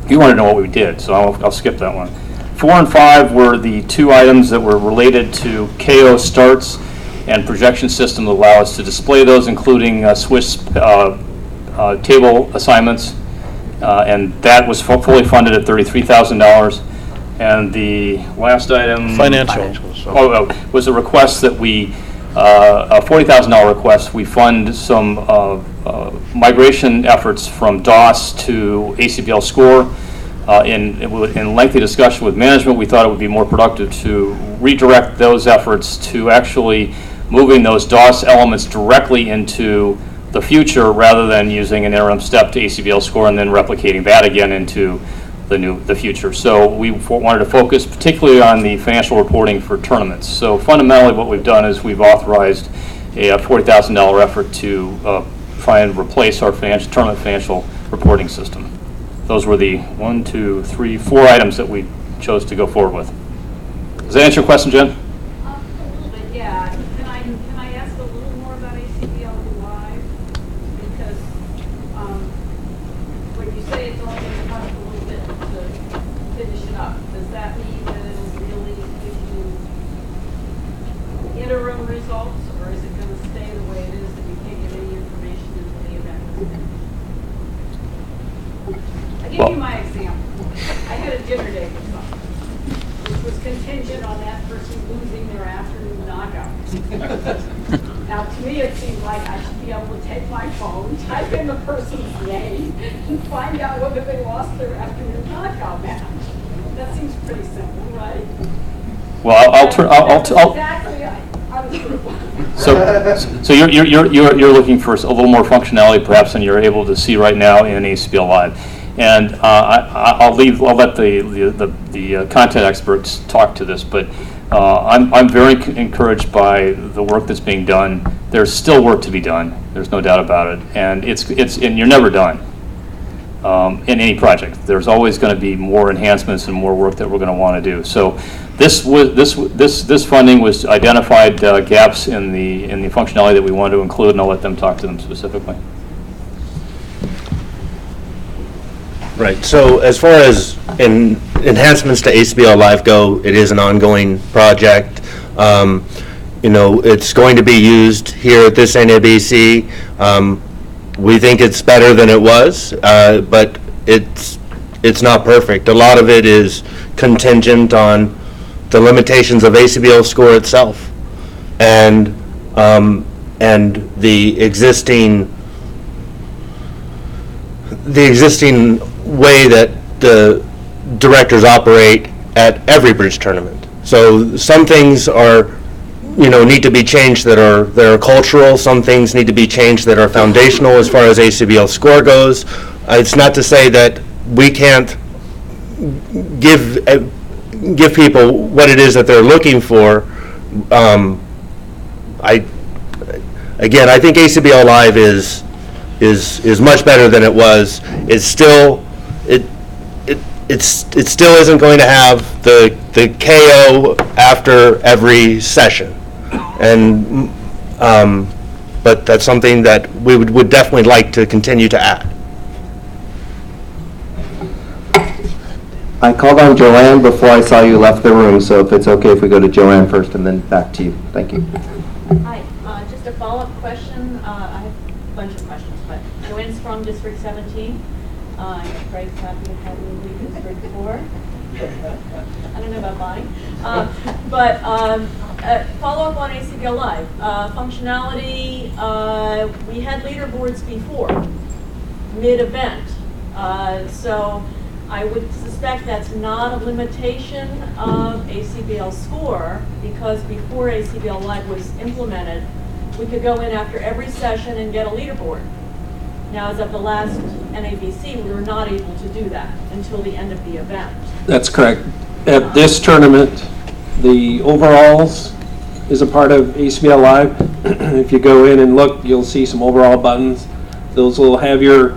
You want to know what we did, so I'll skip that one. 4 and 5 were the 2 items that were related to KO starts and projection system that allow us to display those, including Swiss table assignments. And that was fully funded at $33,000. And the last item, was a request that we, a $40,000 request. We fund some migration efforts from DOS to ACBL Score. In lengthy discussion with management, we thought it would be more productive to redirect those efforts to actually moving those DOS elements directly into the future, rather than using an interim step to ACBL Score and then replicating that again into the future. So we wanted to focus particularly on the financial reporting for tournaments. So fundamentally what we've done is we've authorized a $40,000 effort to try and replace our tournament financial reporting system. Those were the 1, 2, 3, 4 items that we chose to go forward with. Does that answer your question, Jen? A little bit, yeah. Can I ask a little more about ACBL Live? Because when you say it's only going to cost a little bit to finish it up, does that mean that it'll really give you interim results, or is it going to stay the way it is and you can't get any information until the event is finished? I'll give you my example. I had a dinner date with someone, which was contingent on that person losing their afternoon knockout. Now, to me, it seemed like I should be able to take my phone, type in the person's name, and find out whether they lost their afternoon knockout match. That seems pretty simple, right? Well, I'll Exactly. So you're looking for a little more functionality, perhaps, than you're able to see right now in ACBL Live, and I'll let the content experts talk to this, but I'm very encouraged by the work that's being done. There's still work to be done. There's no doubt about it, and and you're never done in any project. There's always going to be more enhancements and more work that we're going to want to do. So this funding was identified gaps in the functionality that we wanted to include, and I'll let them talk to them specifically. Right. So as far as enhancements to ACBL Live go, it is an ongoing project. It's going to be used here at this NABC. We think it's better than it was, but it's not perfect. A lot of it is contingent on the limitations of ACBL score itself, and the existing way that the directors operate at every bridge tournament. So some things are, need to be changed that are cultural. Some things need to be changed that are foundational as far as ACBL score goes. It's not to say that we can't give people what it is that they're looking for. I think ACBL Live is much better than it was. It still isn't going to have the KO after every session, and but that's something that we would definitely like to continue to add. I called on Joanne before I saw you left the room, so if it's okay if we go to Joanne first and then back to you. Thank you. Hi, just a follow-up question. I have a bunch of questions, but Joanne's from District 17. Greg's happy to have you leave District 4. I don't know about buying. But follow-up on ACBL Live. Functionality, we had leaderboards before, mid-event. So I would suspect that's not a limitation of ACBL score, because before ACBL Live was implemented, we could go in after every session and get a leaderboard. Now, as of the last NABC, we were not able to do that until the end of the event. That's correct. At this tournament, the overalls is a part of ACBL Live. If you go in and look, you'll see some overall buttons. Those will have your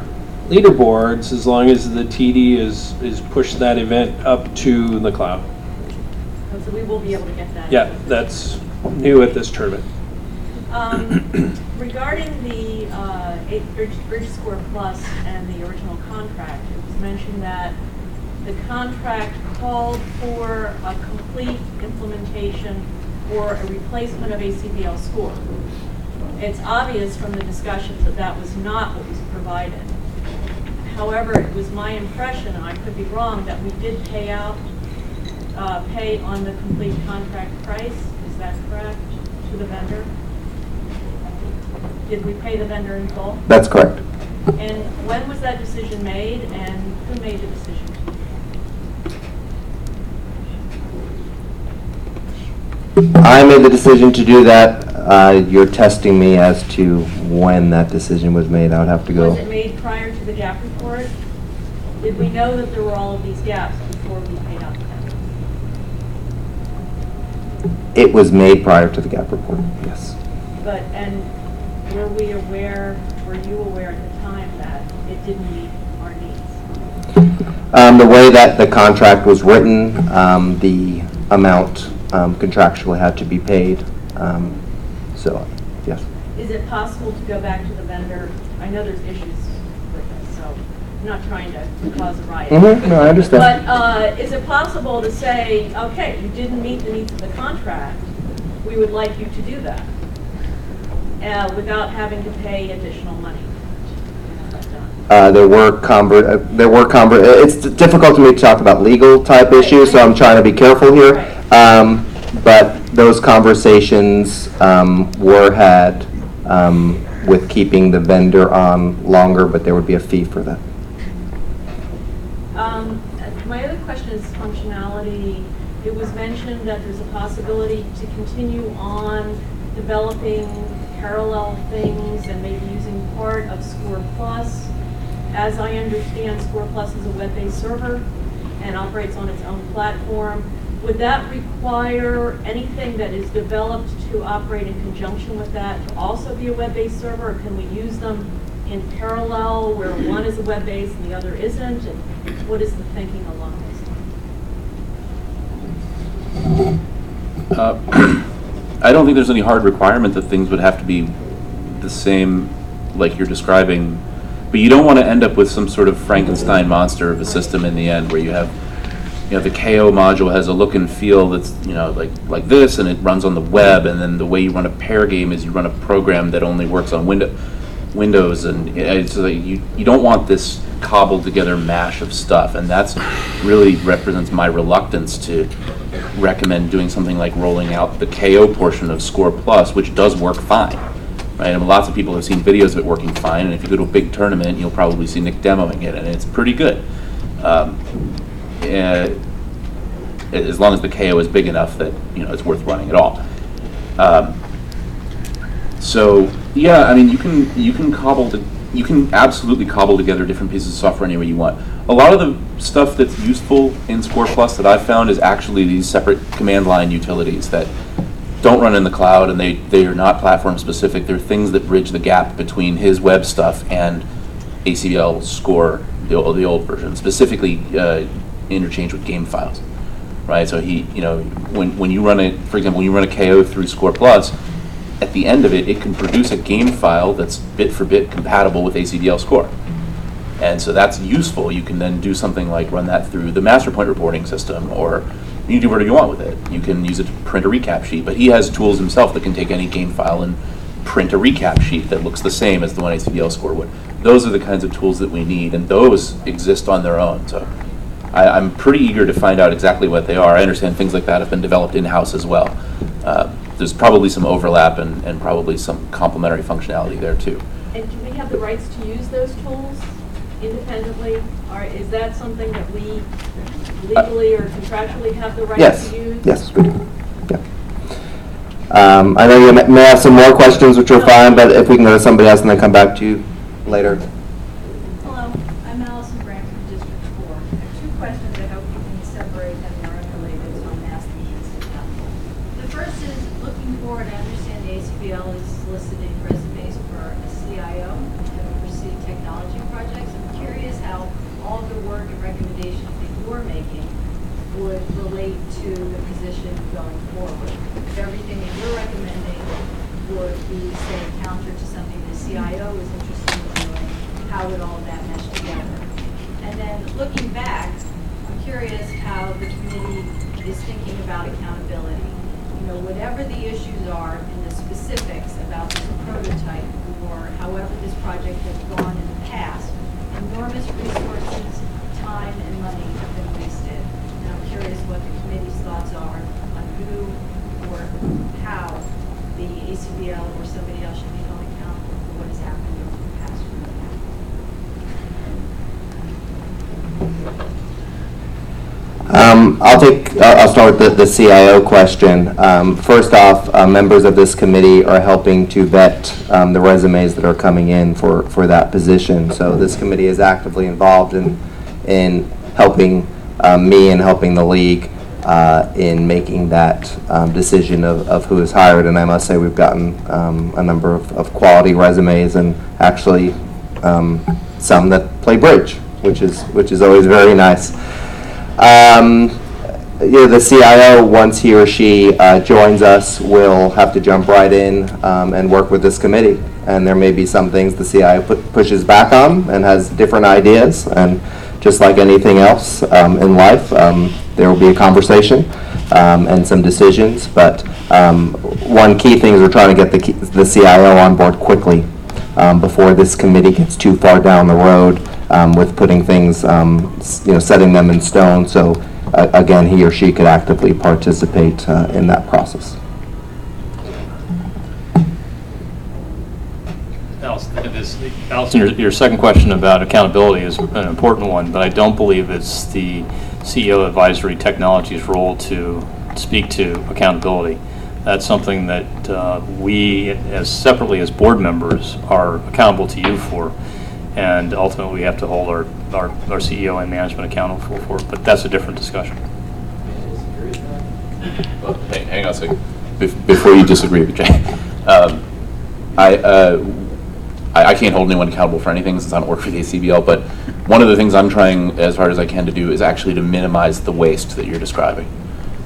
leaderboards as long as the TD is pushed that event up to the cloud. So we will be able to get that. Yeah, that's new at this tournament. Regarding the Bridge Score Plus and the original contract, it was mentioned that the contract called for a complete implementation or a replacement of ACBL score. It's obvious from the discussions that that was not what was provided. However, it was my impression, and I could be wrong, that we did pay on the complete contract price. Is that correct? To the vendor? Did we pay the vendor in full? That's correct. And when was that decision made, and who made the decision? I made the decision to do that. You're testing me as to when that decision was made. I would have to go. Was it made prior to the gap report? Did we know that there were all of these gaps before we paid out the vendor? It was made prior to the gap report, yes. But, and were you aware at the time that it didn't meet our needs? The way that the contract was written, the amount contractually had to be paid. So, yes. Is it possible to go back to the vendor? I know there's issues with this, so I'm not trying to cause a riot. No, I understand. But is it possible to say, okay, you didn't meet the needs of the contract, we would like you to do that, without having to pay additional money? It's difficult for me to talk about legal type issues, so I'm trying to be careful here. But those conversations were had with keeping the vendor on longer, but there would be a fee for that. My other question is functionality. It was mentioned that there's a possibility to continue on developing parallel things and maybe using part of Score Plus. As I understand, Score Plus is a web-based server and operates on its own platform. Would that require anything that is developed to operate in conjunction with that to also be a web-based server, or can we use them in parallel where one is a web-based and the other isn't? And what is the thinking along those lines? I don't think there's any hard requirement that things would have to be the same like you're describing, but you don't want to end up with some sort of Frankenstein monster of a system in the end where you have, the KO module has a look and feel that's, like this, and it runs on the web, and then the way you run a pair game is you run a program that only works on Windows. Windows, and it's like you don't want this cobbled together mash of stuff, and that's really represents my reluctance to recommend doing something like rolling out the KO portion of Score Plus, which does work fine, right? I mean, lots of people have seen videos of it working fine, and if you go to a big tournament, you'll probably see Nick demoing it, and it's pretty good. As long as the KO is big enough that it's worth running at all. So yeah, I mean, you can absolutely cobble together different pieces of software any way you want. A lot of the stuff that's useful in Score Plus that I've found is actually these separate command line utilities that don't run in the cloud, and they are not platform specific. They're things that bridge the gap between his web stuff and ACBL Score, the old version, specifically interchange with game files, right? So when you run it, for example, when you run a KO through Score Plus, at the end of it, it can produce a game file that's bit for bit compatible with ACBL Score. And so that's useful. You can then do something like run that through the master point reporting system, or you can do whatever you want with it. You can use it to print a recap sheet, but he has tools himself that can take any game file and print a recap sheet that looks the same as the one ACBL Score would. Those are the kinds of tools that we need, and those exist on their own. So I'm pretty eager to find out exactly what they are. I understand things like that have been developed in-house as well. There's probably some overlap and probably some complementary functionality there too. And do we have the rights to use those tools independently? Or is that something that we legally or contractually have the right to use? Yes, we do. Yeah. I know you may have some more questions, which are fine, but if we can go to somebody else and then come back to you later. Hello, I'm Allison Grant from District 4. I have two questions. I hope you can separate them. They're unrelated, so I'm asking these. The first is, looking forward, I understand the ACBL is soliciting resumes for a CIO to oversee technology projects. I'm curious how all the work and recommendations that you're making would relate to the position going forward. If everything that you're recommending would be, say, counter to something the CIO is interested in doing, how would all of that mesh together? And then looking back, I'm curious how the committee is thinking about accountability. Whatever the issues are and the specifics about this prototype, or however this project has gone in the past, enormous resources, time, and money have been wasted. And I'm curious what the committee's thoughts are on who or how the ACBL or somebody else should be held accountable for what has happened over the past year and a half. I'll start with the CIO question. First off, members of this committee are helping to vet the resumes that are coming in for that position. So this committee is actively involved in helping me and helping the league in making that decision of who is hired. And I must say we've gotten a number of quality resumes, and actually some that play bridge, which is always very nice. The CIO, once he or she joins us, will have to jump right in and work with this committee. And there may be some things the CIO pushes back on and has different ideas. And just like anything else in life, there will be a conversation and some decisions. But one key thing is we're trying to get the CIO on board quickly before this committee gets too far down the road with putting things, setting them in stone. So again, he or she could actively participate in that process. Allison, your second question about accountability is an important one, but I don't believe it's the CEO Advisory Technology's role to speak to accountability. That's something that we, as separately as board members, are accountable to you for, and ultimately we have to hold our CEO and management accountable for it, but that's a different discussion. Well, hey, hang on a second. Before you disagree with Jay, I can't hold anyone accountable for anything since I don't work for the ACBL, but one of the things I'm trying as hard as I can to do is actually to minimize the waste that you're describing.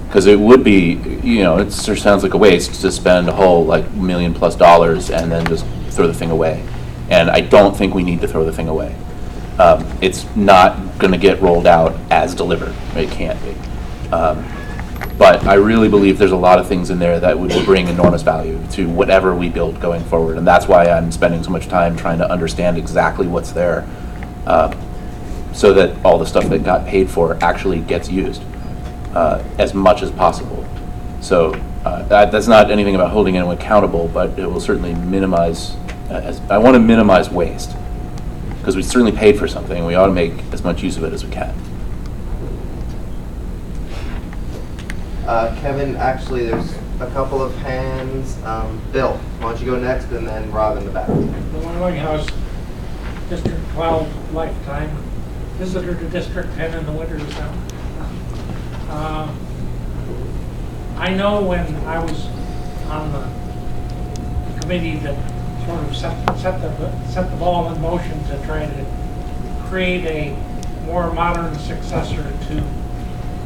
Because it would be, it sort of sounds like a waste to spend a whole $1 million+ and then just throw the thing away. And I don't think we need to throw the thing away. It's not going to get rolled out as delivered. It can't be. But I really believe there's a lot of things in there that would bring enormous value to whatever we build going forward. And that's why I'm spending so much time trying to understand exactly what's there, so that all the stuff that got paid for actually gets used as much as possible. So that's not anything about holding anyone accountable, but it will certainly minimize, I want to minimize waste, because we certainly paid for something, and we ought to make as much use of it as we can. Kevin, actually, there's a couple of hands. Bill, why don't you go next, and then Rob in the back. The Wyoming House, District 12 lifetime, visitor to District 10 in the winter zone. I know when I was on the committee that sort of set the ball in motion to try to create a more modern successor to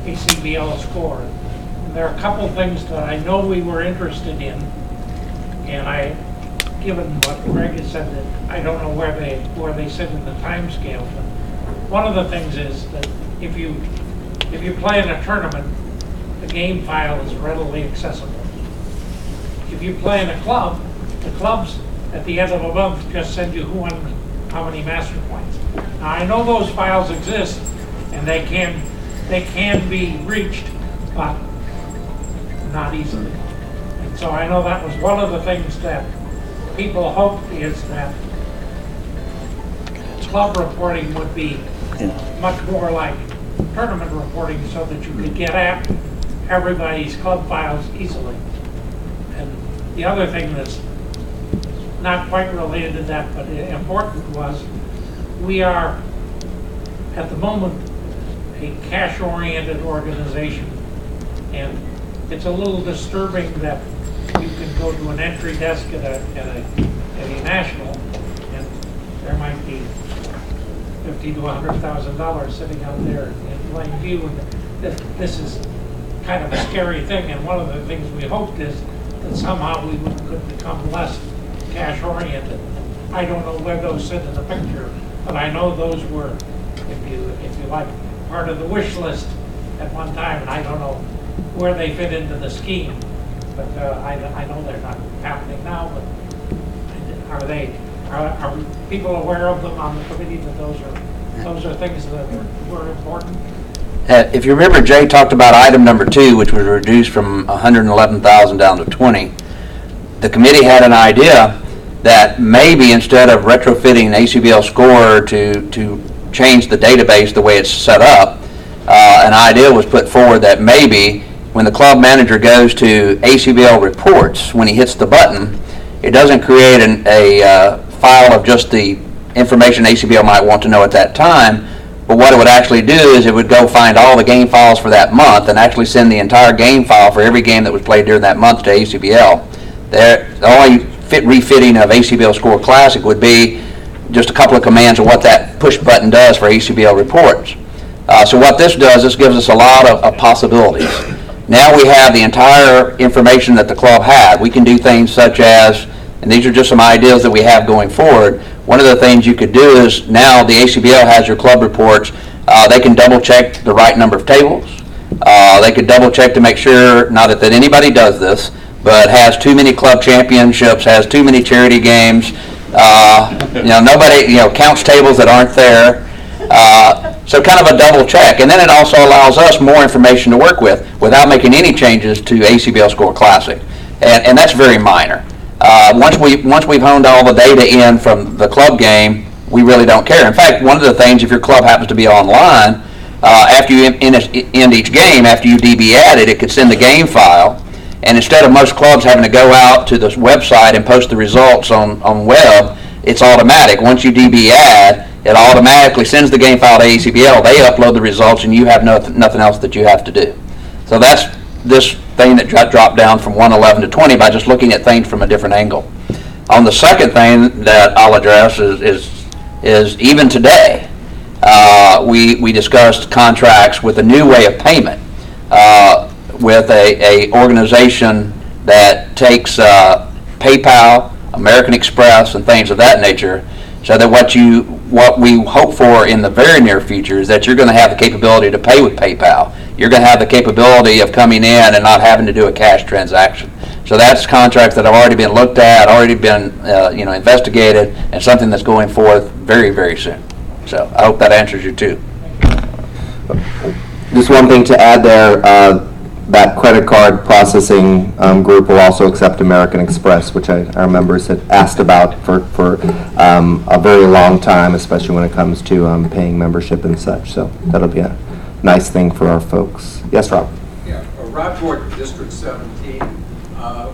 ACBL score. And there are a couple things that I know we were interested in, and given what Greg has said, that I don't know where they sit in the time scale. But one of the things is that if you play in a tournament, the game file is readily accessible. If you play in a club, the clubs at the end of a month just send you who won how many master points. Now I know those files exist and they can be reached, but not easily. And so I know that was one of the things that people hoped, is that club reporting would be much more like tournament reporting, so that you could get at everybody's club files easily. And the other thing that's not quite related to that, but important, was we are, at the moment, a cash-oriented organization. And it's a little disturbing that you can go to an entry desk at a national, and there might be $50,000 to $100,000 sitting out there in plain view. And this is kind of a scary thing. And one of the things we hoped is that somehow we could become less cash-oriented. I don't know where those sit in the picture, but I know those were, if you like, part of the wish list at one time, and I don't know where they fit into the scheme. But I know they're not happening now. But are people aware of them on the committee, that those are things that were important? If you remember, Jay talked about item number 2, which was reduced from 111,000 down to 20. The committee had an idea that maybe instead of retrofitting an ACBL score to change the database the way it's set up, an idea was put forward that maybe when the club manager goes to ACBL reports, when he hits the button, it doesn't create a file of just the information ACBL might want to know at that time, but what it would actually do is it would go find all the game files for that month and actually send the entire game file for every game that was played during that month to ACBL. The only refitting of ACBL Score Classic would be just a couple of commands of what that push button does for ACBL reports. So what this does, this gives us a lot of possibilities. Now we have the entire information that the club had. We can do things such as, and these are just some ideas that we have going forward. One of the things you could do is, now the ACBL has your club reports. They can double check the right number of tables. They could double check to make sure, not that anybody does this, but has too many club championships, has too many charity games. Nobody counts tables that aren't there. So kind of a double check. And then it also allows us more information to work with without making any changes to ACBL Score Classic. And that's very minor. Once we've honed all the data in from the club game, we really don't care. In fact, one of the things, if your club happens to be online, after you end each game, after you DB add it, it could send the game file. And instead of most clubs having to go out to this website and post the results on web, it's automatic. Once you DB add, it automatically sends the game file to ACBL. They upload the results, and you have nothing else that you have to do. So that's this thing that dropped down from 111 to 20 by just looking at things from a different angle. On the second thing that I'll address is even today, we discussed contracts with a new way of payment with a organization that takes PayPal, American Express, and things of that nature, so that what we hope for in the very near future is that you're going to have the capability to pay with PayPal. you're going to have the capability of coming in and not having to do a cash transaction. So that's contracts that have already been looked at, already been investigated, and something that's going forth very, very soon. So I hope that answers you too. Just one thing to add there, that credit card processing group will also accept American Express, which our members had asked about for a very long time, especially when it comes to paying membership and such. So that'll be a nice thing for our folks. Yes, Rob? Yeah, Rob Jordan, District 17.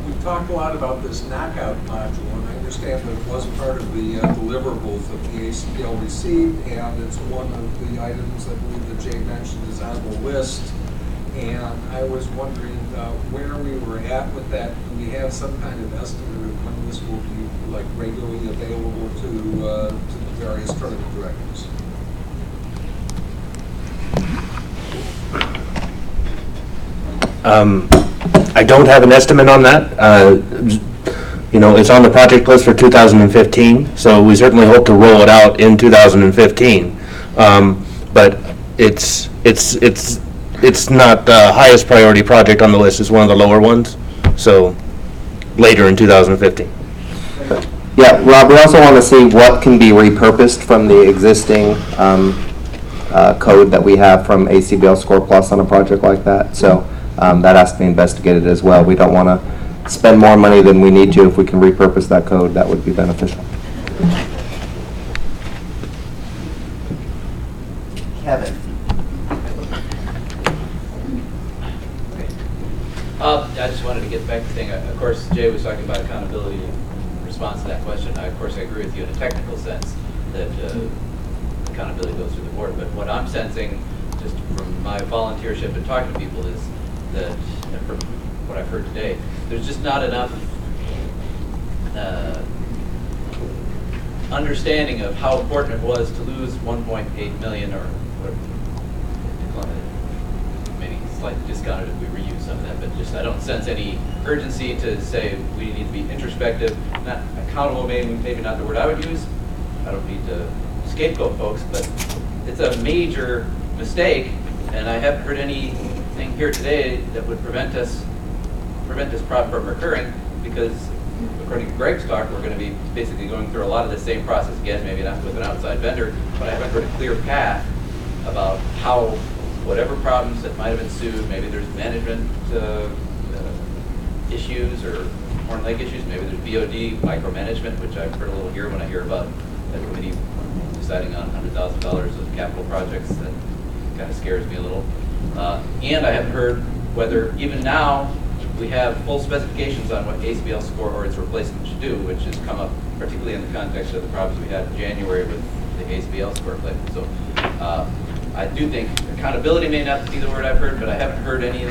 We've talked a lot about this knockout module, and I understand that it was part of the deliverables that the ACBL received, and it's one of the items I believe that Jay mentioned is on the list. And I was wondering where we were at with that. Do we have some kind of estimate of when this will be like regularly available to the various tournament directors? I don't have an estimate on that. It's on the project list for 2015, so we certainly hope to roll it out in 2015. But it's not the highest priority project on the list. It's one of the lower ones, so later in 2015. Yeah, Rob, we also want to see what can be repurposed from the existing code that we have from ACBL Score Plus on a project like that. So that has to be investigated as well. We don't want to spend more money than we need to. If we can repurpose that code, that would be beneficial. Kevin. I just wanted to get back to the thing. Of course, Jay was talking about accountability in response to that question. Of course, I agree with you in a technical sense that accountability goes through the board. But what I'm sensing, just from my volunteership and talking to people, is that, and from what I've heard today, there's just not enough understanding of how important it was to lose 1.8 million or maybe slightly discounted if we reuse some of that, but just I don't sense any urgency to say we need to be introspective, not accountable, maybe not the word I would use. I don't need to scapegoat folks, but it's a major mistake, and I haven't heard anything here today that would prevent this problem from recurring, because according to Greg's talk, we're going to be basically going through a lot of the same process again, maybe not with an outside vendor, but I haven't heard a clear path about how whatever problems that might have ensued, maybe there's management issues or Horn Lake issues, maybe there's BOD micromanagement, which I've heard a little here when I hear about that committee deciding on $100,000 of capital projects. That kind of scares me a little. And I haven't heard whether even now we have full specifications on what ACBL score or its replacement should do, which has come up particularly in the context of the problems we had in January with the ACBL score replacement. So I do think accountability may not be the word I've heard, but I haven't heard any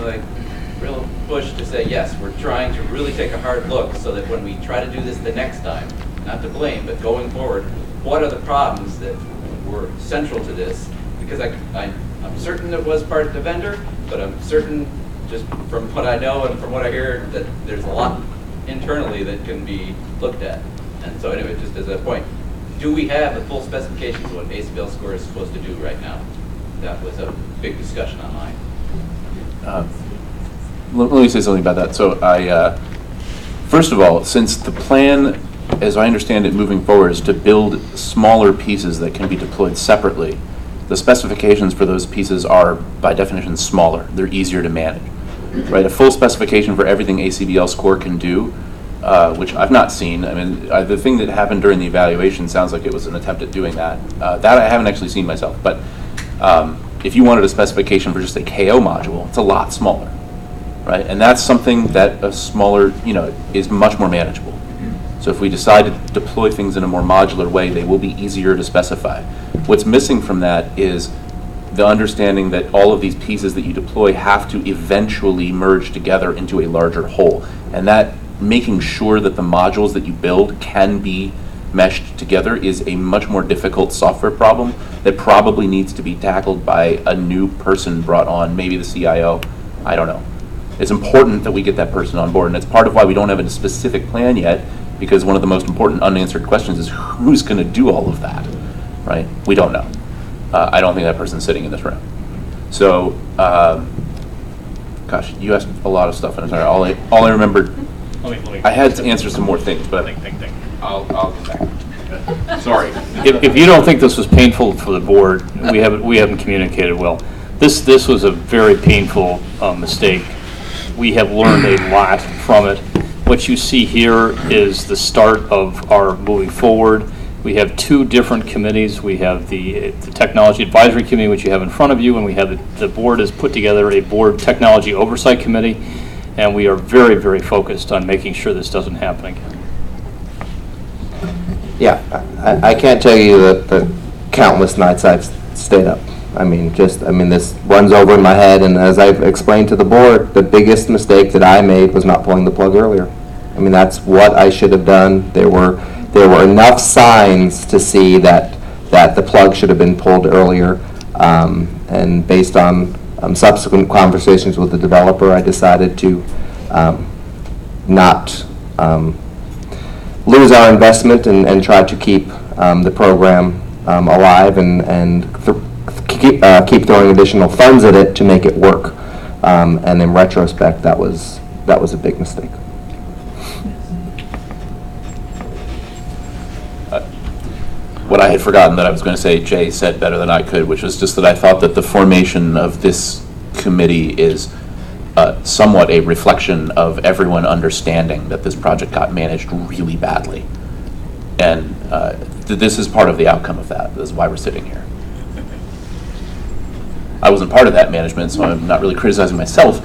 real push to say, yes, we're trying to really take a hard look so that when we try to do this the next time, not to blame, but going forward, what are the problems that were central to this? Because I'm certain it was part of the vendor, but I'm certain just from what I know and from what I hear that there's a lot internally that can be looked at. And so anyway, just as a point, do we have the full specifications of what ACBL score is supposed to do right now? That was a big discussion online. Let me say something about that. So first of all, since the plan, as I understand it moving forward, is to build smaller pieces that can be deployed separately, the specifications for those pieces are, by definition, smaller. They're easier to manage. Right? A full specification for everything ACBL score can do, which I've not seen. I mean, the thing that happened during the evaluation sounds like it was an attempt at doing that. That I haven't actually seen myself. But if you wanted a specification for just a KO module, it's a lot smaller. Right? And that's something that a smaller, is much more manageable. So if we decide to deploy things in a more modular way, they will be easier to specify. What's missing from that is the understanding that all of these pieces that you deploy have to eventually merge together into a larger whole. And that making sure that the modules that you build can be meshed together is a much more difficult software problem that probably needs to be tackled by a new person brought on, maybe the CIO, I don't know. It's important that we get that person on board, and it's part of why we don't have a specific plan yet, because one of the most important unanswered questions is who's going to do all of that, right? We don't know. I don't think that person's sitting in this room. So Gosh, you asked a lot of stuff, and all I remembered. I had to answer some more things, but I'll get back. Sorry. If you don't think this was painful for the board, we haven't communicated well. This was a very painful mistake. We have learned a lot from it. What you see here is the start of our moving forward. We have two different committees. We have the Technology Advisory Committee, which you have in front of you, and we have the board has put together a board technology oversight committee, and we are very, very focused on making sure this doesn't happen again. Yeah, I can't tell you the countless nights I've stayed up. This runs over in my head, and as I've explained to the board, the biggest mistake that I made was not pulling the plug earlier. That's what I should have done. There were enough signs to see that the plug should have been pulled earlier, and based on subsequent conversations with the developer, I decided to not lose our investment and try to keep the program alive and keep throwing additional funds at it to make it work. And in retrospect, that was a big mistake. What I had forgotten that I was going to say, Jay said better than I could, which was just that I thought that the formation of this committee is somewhat a reflection of everyone understanding that this project got managed really badly. And this is part of the outcome of that. This is why we're sitting here. I wasn't part of that management, so I'm not really criticizing myself,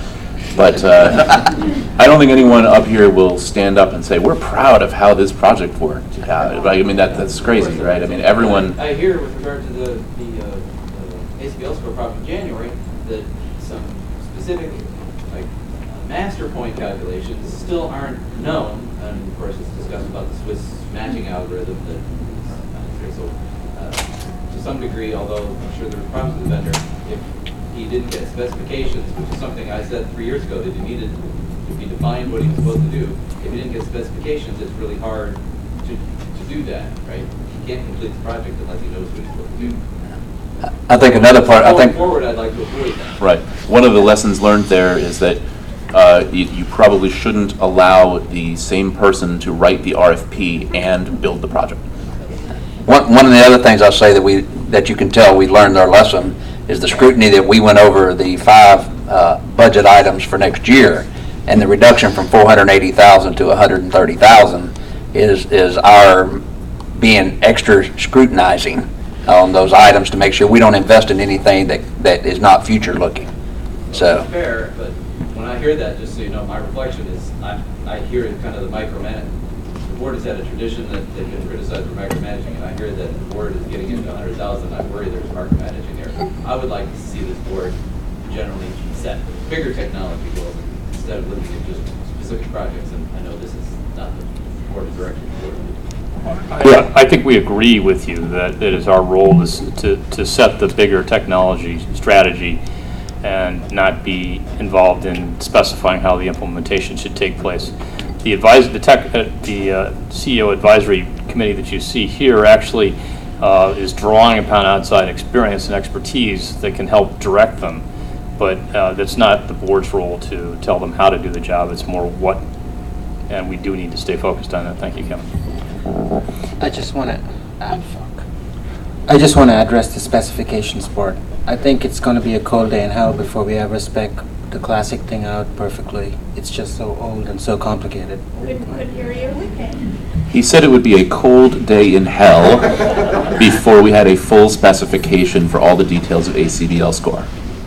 but I don't think anyone up here will stand up and say, we're proud of how this project worked. That's crazy, right? Everyone... I hear with regard to the ACBL score problem in January that some specific master point calculations still aren't known, and of course it's discussed about the Swiss matching algorithm that so to some degree, although I'm sure there were problems with the vendor, if he didn't get specifications, which is something I said 3 years ago that he needed, if he defined what he was supposed to do, if he didn't get specifications, it's really hard to do that, right? He can't complete the project unless he knows what he's supposed to do. I think another part, Going forward, I'd like to avoid that. Right. One of the lessons learned there is that you probably shouldn't allow the same person to write the RFP and build the project. One of the other things I'll say that you can tell we learned our lesson is the scrutiny that we went over the 5 budget items for next year, and the reduction from 480,000 to 130,000 is our being extra scrutinizing on those items to make sure we don't invest in anything that is not future looking. So that's fair, but when I hear that, just so you know, my reflection is I hear it kind of the micromanaging. The board has had a tradition that they've been criticized for micromanaging, and I hear that the board is getting into 100,000. I worry there's micromanaging there. I would like to see this board generally set bigger technology goals instead of looking at just specific projects. And I know this is not the board of directors. I think we agree with you that it is our role to set the bigger technology strategy and not be involved in specifying how the implementation should take place. The CEO advisory committee that you see here actually is drawing upon outside experience and expertise that can help direct them, but that's not the board's role to tell them how to do the job. It's more what, and we do need to stay focused on that. Thank you, Kevin. I just want to address the specifications board. I think it's going to be a cold day in hell before we ever spec the classic thing out perfectly. It's just so old and so complicated. Couldn't hear you. Okay. He said it would be a cold day in hell before we had a full specification for all the details of ACBL score.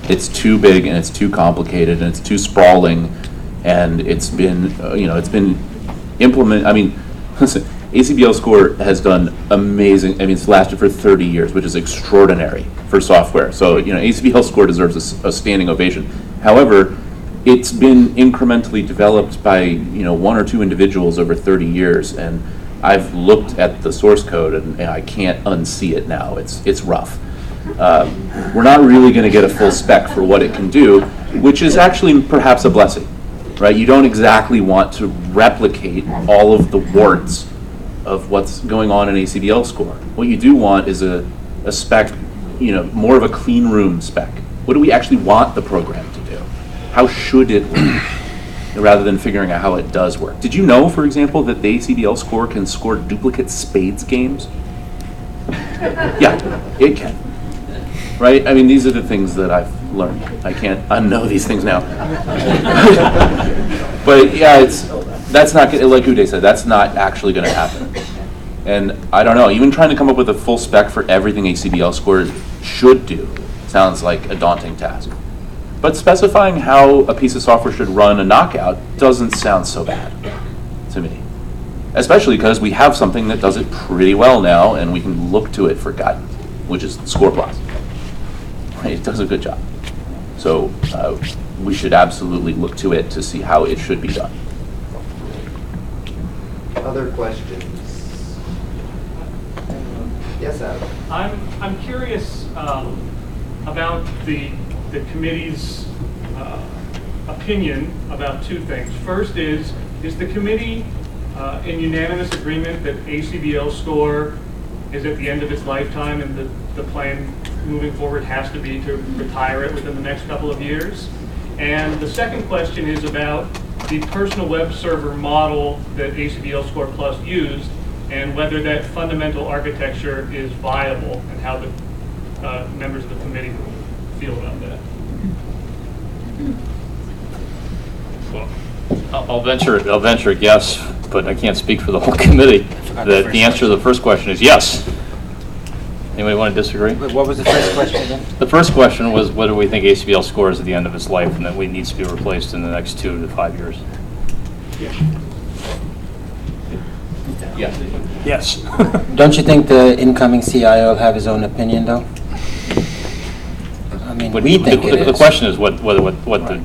It's too big and it's too complicated and it's too sprawling, and it's been implemented. Listen, ACBL score has done amazing. It's lasted for 30 years, which is extraordinary for software. So, ACBL score deserves a standing ovation. However, it's been incrementally developed by, 1 or 2 individuals over 30 years, and I've looked at the source code and I can't unsee it now. It's rough. We're not really going to get a full spec for what it can do, which is actually perhaps a blessing, right? You don't exactly want to replicate all of the warts of what's going on in ACBL score. What you do want is a spec, more of a clean room spec. What do we actually want the program to do? how should it work, rather than figuring out how it does work. Did you know, for example, that the ACBL score can score duplicate spades games? Yeah, it can. Right? I mean, these are the things that I've learned. I can't unknow these things now. But yeah, that's not, like Uday said, that's not actually going to happen. And I don't know, even trying to come up with a full spec for everything ACBL score should do sounds like a daunting task. But specifying how a piece of software should run a knockout doesn't sound so bad to me. Especially because we have something that does it pretty well now, and we can look to it for guidance, which is Score Plus. Right? It does a good job. So we should absolutely look to it to see how it should be done. Other questions? Yes, Adam. I'm curious about the committee's opinion about two things. First is the committee in unanimous agreement that ACBL score is at the end of its lifetime and the plan moving forward has to be to retire it within the next couple of years? And the second question is about the personal web server model that ACBL Score Plus used and whether that fundamental architecture is viable and how the members of the committee feel about that. Well, I'll venture a guess, but I can't speak for the whole committee, that the answer to the first question is yes. Anybody want to disagree? What was the first question again? The first question was whether we think ACBL scores at the end of its life and that it needs to be replaced in the next 2 to 5 years. Yeah. Yes. Don't you think the incoming CIO will have his own opinion, though? I mean, But we think it is. the question is what the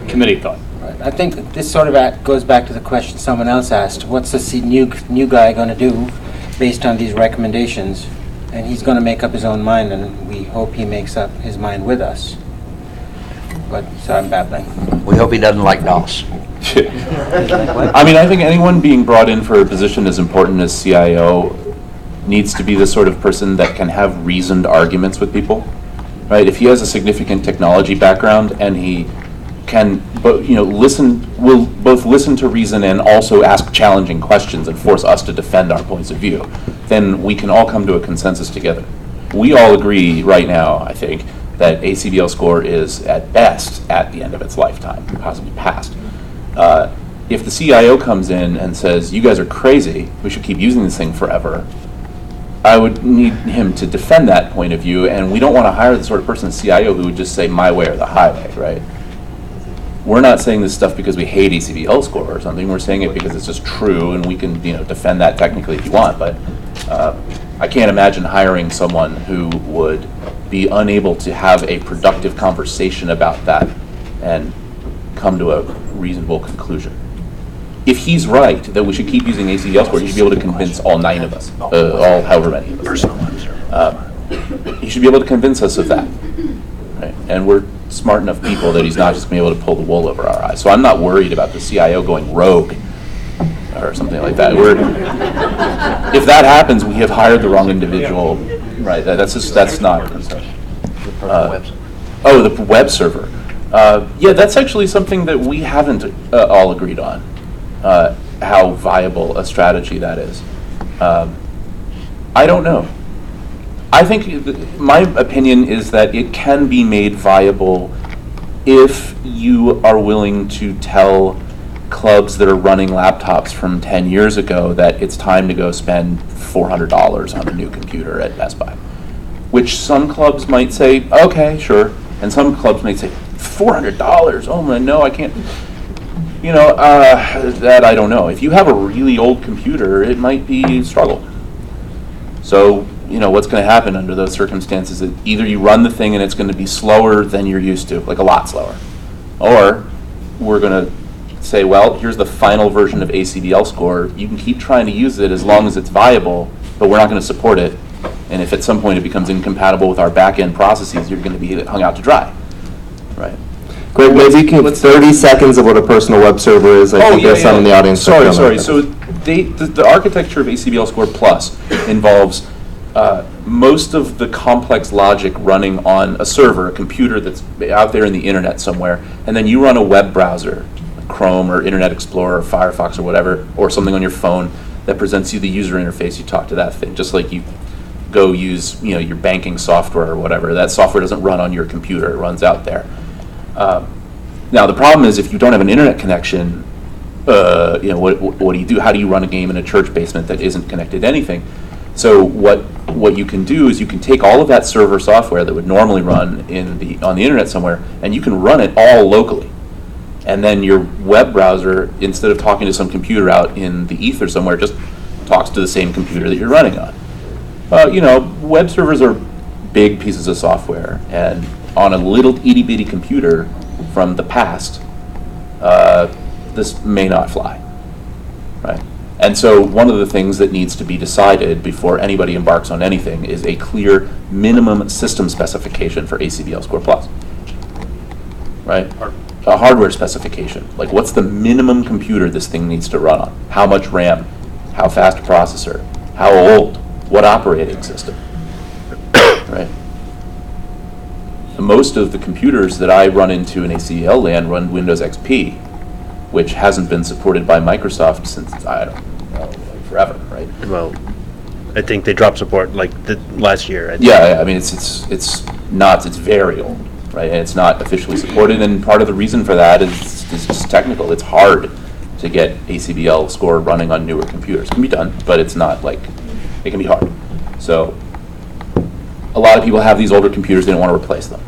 committee thought. Right. I think this sort of goes back to the question someone else asked. What's the new guy going to do based on these recommendations? And he's going to make up his own mind, and we hope he makes up his mind with us. But, so I'm babbling. We hope he doesn't like DOS. I mean, I think anyone being brought in for a position as important as CIO needs to be the sort of person that can have reasoned arguments with people, right? If he has a significant technology background and he can, will both listen to reason and also ask challenging questions and force us to defend our points of view, then we can all come to a consensus together. We all agree right now, I think, that ACBL score is at best at the end of its lifetime, possibly past. If the CIO comes in and says, you guys are crazy, we should keep using this thing forever, I would need him to defend that point of view, and we don't want to hire the sort of person, CIO, who would just say my way or the highway, right? We're not saying this stuff because we hate ACBL score or something. We're saying it because it's just true, and we can, defend that technically if you want. But I can't imagine hiring someone who would be unable to have a productive conversation about that and come to a reasonable conclusion. If he's right that we should keep using ACBL score, he should be able to convince all 9 of us, all however many of us. He should be able to convince us of that. Right? And we're smart enough people that he's not just going to be able to pull the wool over our eyes. So I'm not worried about the CIO going rogue or something like that. If that happens, we have hired the wrong individual. Right? That's not a concern. The web server. Yeah, that's actually something that we haven't all agreed on. How viable a strategy that is. I don't know. I think my opinion is that it can be made viable if you are willing to tell clubs that are running laptops from 10 years ago that it's time to go spend $400 on a new computer at Best Buy. Which some clubs might say, okay, sure. And some clubs might say, $400? Oh my, no, I can't. That I don't know. If you have a really old computer, it might be a struggle. So, what's going to happen under those circumstances is either you run the thing and it's going to be slower than you're used to, like a lot slower. Or we're going to say, well, here's the final version of ACBL score. You can keep trying to use it as long as it's viable, but we're not going to support it. And if at some point it becomes incompatible with our back-end processes, you're going to be hung out to dry. Right? Greg, maybe you can 30 seconds of what a personal web server is. I think there's some in the audience. Sorry. So the architecture of ACBL Score Plus involves most of the complex logic running on a server, a computer that's out there in the internet somewhere, and then you run a web browser, Chrome or Internet Explorer or Firefox or whatever, or something on your phone that presents you the user interface. You talk to that thing, just like you go use your banking software or whatever. That software doesn't run on your computer; it runs out there. Now the problem is if you don't have an internet connection, what do you do? How do you run a game in a church basement that isn't connected to anything? So what you can do is you can take all of that server software that would normally run on the internet somewhere, and you can run it all locally. And then your web browser, instead of talking to some computer out in the ether somewhere, just talks to the same computer that you're running on. Web servers are big pieces of software, and on a little itty bitty computer from the past, this may not fly, right? And so one of the things that needs to be decided before anybody embarks on anything is a clear minimum system specification for ACBL Score Plus, right? A hardware specification. Like, what's the minimum computer this thing needs to run on? How much RAM? How fast a processor? How old? What operating system? Right? Most of the computers that I run into in ACBL land run Windows XP, which hasn't been supported by Microsoft since, I don't know, like forever, right? Well, I think they dropped support like last year. I think. Yeah, I mean, it's very old, right? And it's not officially supported, and part of the reason for that is just technical. It's hard to get ACBL Score running on newer computers. It can be done, but it's not like, it can be hard. So a lot of people have these older computers, they don't want to replace them.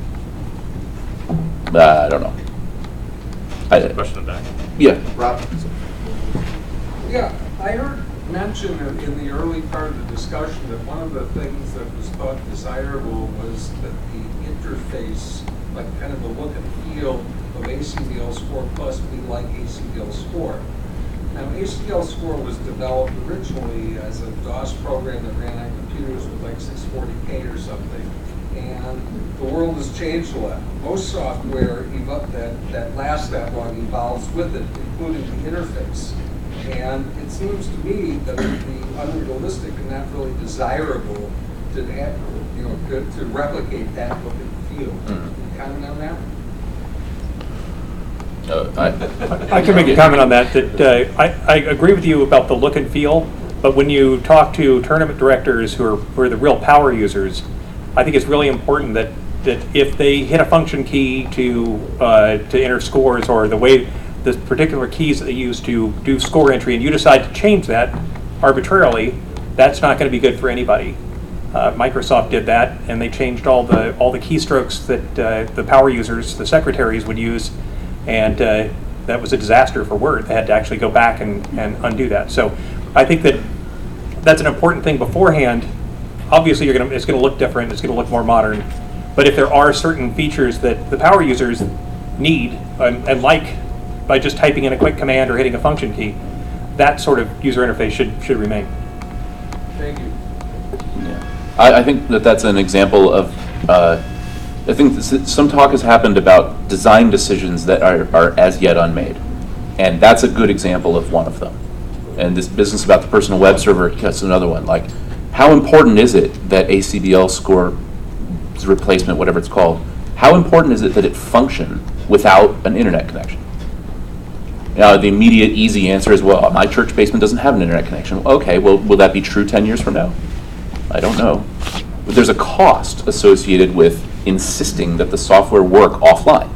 I don't know. Question back. Yeah. Rob? Yeah, I heard mention in the early part of the discussion that one of the things that was thought desirable was that the interface, like kind of the look and feel of ACBL Score Plus be like ACBL Score. Now, ACBL Score was developed originally as a DOS program that ran on computers with like 640K or something, and the world has changed a lot. Most software that lasts that long evolves with it, including the interface. And it seems to me that it would be unrealistic and not really desirable to have, to replicate that look and feel. Can you comment on that? I can make a comment on that. I agree with you about the look and feel, but when you talk to tournament directors who are the real power users, I think it's really important that if they hit a function key to enter scores, or the way the particular keys that they use to do score entry, and you decide to change that arbitrarily, that's not going to be good for anybody. Microsoft did that, and they changed all the keystrokes that the power users, the secretaries, would use, and that was a disaster for Word. They had to actually go back and undo that. So I think that's an important thing beforehand. Obviously, it's going to look different. It's going to look more modern. But if there are certain features that the power users need and like, by just typing in a quick command or hitting a function key, that sort of user interface should remain. Thank you. Yeah. I think that's an example of, I think some talk has happened about design decisions that are as yet unmade. And that's a good example of one of them. And this business about the personal web server, that's another one. Like, how important is it that ACBL Score replacement, whatever it's called, how important is it that it function without an internet connection? Now, the immediate easy answer is, well, my church basement doesn't have an internet connection. Okay, well, will that be true 10 years from now? I don't know. But there's a cost associated with insisting that the software work offline.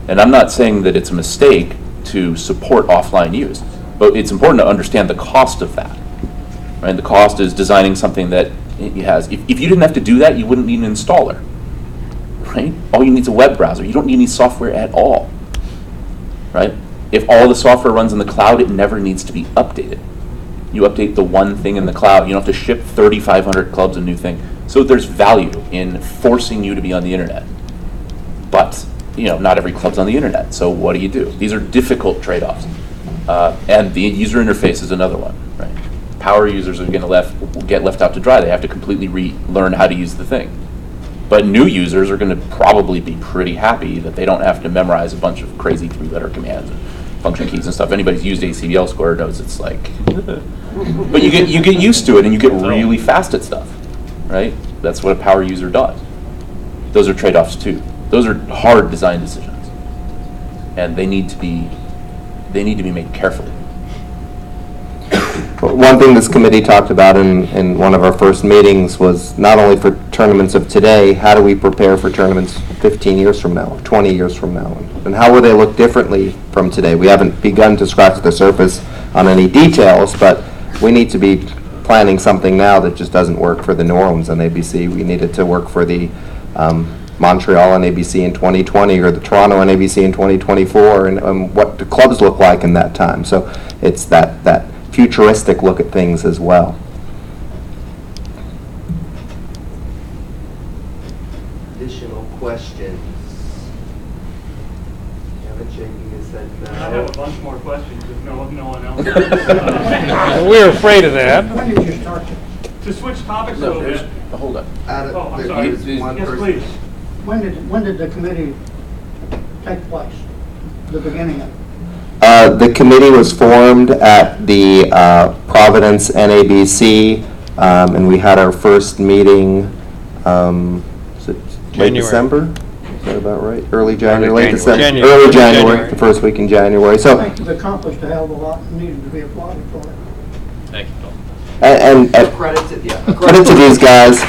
And I'm not saying that it's a mistake to support offline use, but it's important to understand the cost of that. Right? The cost is designing something that it has. If you didn't have to do that, you wouldn't need an installer. Right? All you need is a web browser. You don't need any software at all. Right? If all the software runs in the cloud, it never needs to be updated. You update the one thing in the cloud. You don't have to ship 3,500 clubs a new thing. So there's value in forcing you to be on the internet. But, not every club's on the internet. So what do? These are difficult trade-offs. And the user interface is another one. Right? Power users are going to get left out to dry. They have to completely relearn how to use the thing. But new users are going to probably be pretty happy that they don't have to memorize a bunch of crazy 3-letter commands and function keys and stuff. Anybody's used ACBL Score knows it's like, but you get used to it and you get really fast at stuff. right? That's what a power user does. Those are trade-offs too. Those are hard design decisions, and they need to be made carefully. One thing this committee talked about in one of our first meetings was not only for tournaments of today, how do we prepare for tournaments 15 years from now, 20 years from now, and how will they look differently from today? We haven't begun to scratch the surface on any details, but we need to be planning something now that just doesn't work for the New Orleans NABC. We need it to work for the Montreal NABC in 2020 or the Toronto NABC in 2024, and what the clubs look like in that time. So it's that futuristic look at things as well. Additional questions? Kevin shaking his head no. I have a bunch more questions if no one else does. We're afraid of that. When did you start? To switch topics a little bit. Hold on. Oh, I'm sorry. Yes, please. When did the committee take place? The beginning of it? The committee was formed at the Providence NABC, and we had our first meeting, was it late January. December? Is that about right? Early January, late December? January. Early January, January. the first week in January. I So, think you've accomplished a hell of a lot and needed to be applauded for it. Thank you, Bill. and credit to these guys.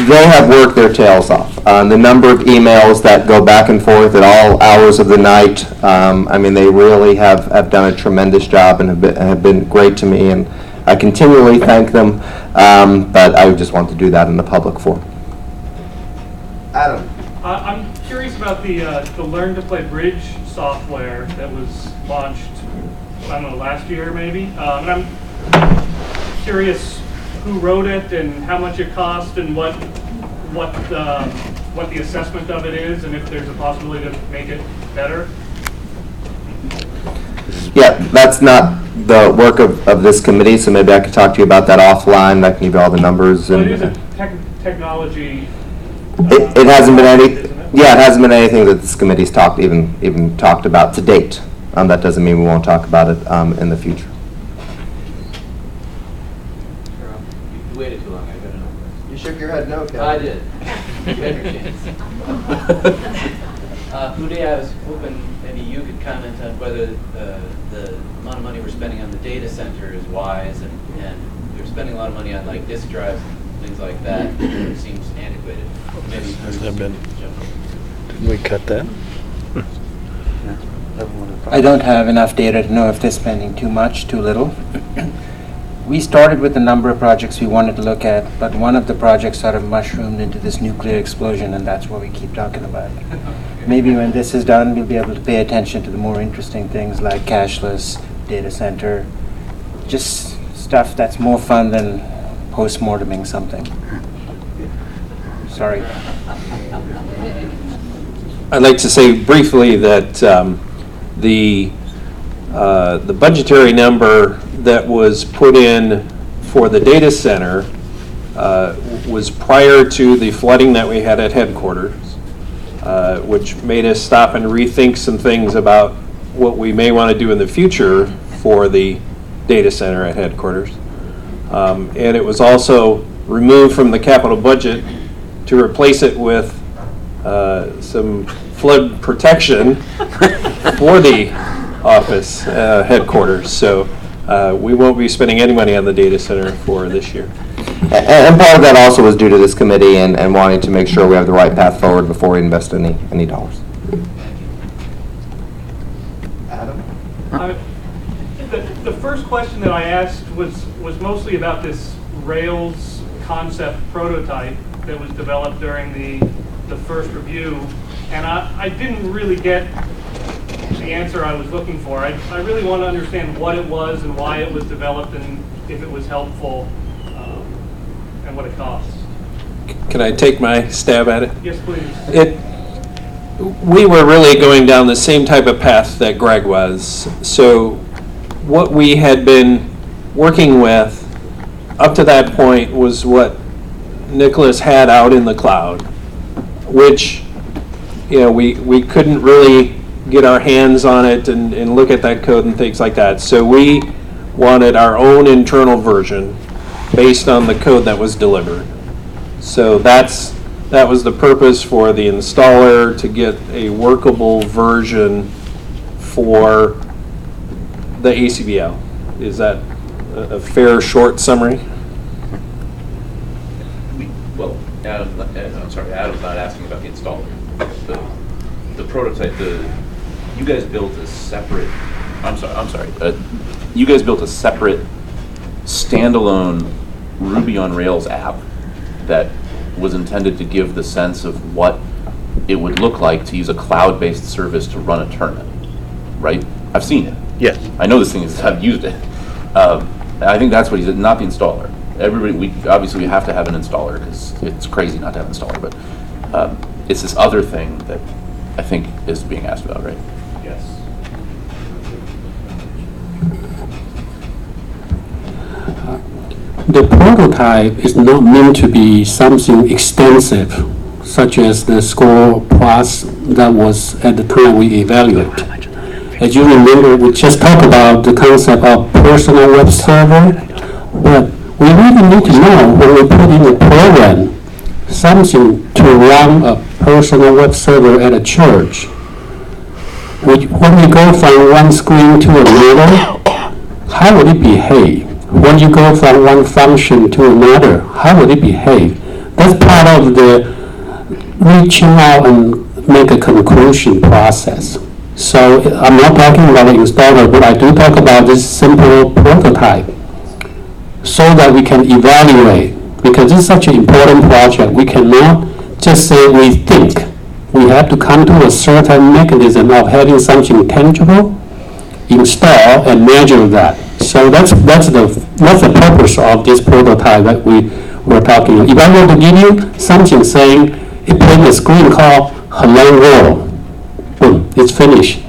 They have worked their tails off. The number of emails that go back and forth at all hours of the night, I mean, they really have done a tremendous job and have been great to me, and I continually thank them, but I just want to do that in the public forum. Adam. I'm curious about the Learn to Play Bridge software that was launched, I don't know, last year maybe. And I'm curious who wrote it and how much it cost and what the assessment of it is, and if there's a possibility to make it better. Yeah, that's not the work of this committee, so maybe I could talk to you about that offline. I can give you all the numbers. Well, And it is a technology. it hasn't been any. Yeah, it hasn't been anything that this committee's even talked about to date. That doesn't mean we won't talk about it in the future. You waited too long, I got another question. You shook your head no, Kevin. I did. You had your chance. Uday, I was hoping maybe you could comment on whether the amount of money we're spending on the data center is wise, and we're spending a lot of money on like disk drives and things like that. It seems antiquated. Maybe Did we cut that? I don't have enough data to know if they're spending too much, too little. We started with a number of projects we wanted to look at, but one of the projects sort of mushroomed into this nuclear explosion, and that's what we keep talking about. Maybe when this is done, we'll be able to pay attention to the more interesting things like cashless, data center, just stuff that's more fun than post-morteming something. Sorry. I'd like to say briefly that the budgetary number that was put in for the data center was prior to the flooding that we had at headquarters, which made us stop and rethink some things about what we may want to do in the future for the data center at headquarters. And it was also removed from the capital budget to replace it with some flood protection for the office headquarters. So we won't be spending any money on the data center for this year. And part of that also was due to this committee and wanting to make sure we have the right path forward before we invest any dollars. Adam? The first question that I asked was mostly about this Rails concept prototype that was developed during the first review, and I didn't really get the answer I was looking for. I really want to understand what it was and why it was developed and if it was helpful and what it costs. Can I take my stab at it? Yes, please. We were really going down the same type of path that Greg was. So what we had been working with up to that point was what Nicholas had out in the cloud, which, you know, we couldn't really get our hands on it and look at that code and things like that. So we wanted our own internal version based on the code that was delivered. So that was the purpose for the installer, to get a workable version for the ACBL. Is that a fair, short summary? Well, I'm sorry, Adam's not asking about the installer. The prototype, you guys built a separate, you guys built a separate standalone Ruby on Rails app that was intended to give the sense of what it would look like to use a cloud-based service to run a tournament, right? I've seen it. Yes. I know this thing is, I've used it. I think that's what he said, not the installer. Everybody, obviously we have to have an installer because it's crazy not to have an installer, but it's this other thing that I think is being asked about, right? Yes. The prototype is not meant to be something extensive, such as the Score Plus that was at the time we evaluate. As you remember, we just talked about the concept of personal web server, but we really need to know when we put in a program, something to run a personal web server at a church. When we go from one screen to another, how would it behave? When you go from one function to another, how would it behave? That's part of the reaching out and make a conclusion process. So I'm not talking about the installer, but I do talk about this simple prototype so that we can evaluate, because this is such an important project. We cannot just say we think. We have to come to a certain mechanism of having something tangible, install, and measure that. So that's the purpose of this prototype that we were talking about. If I were to give you something saying, it played a screen called Hello World, boom, it's finished.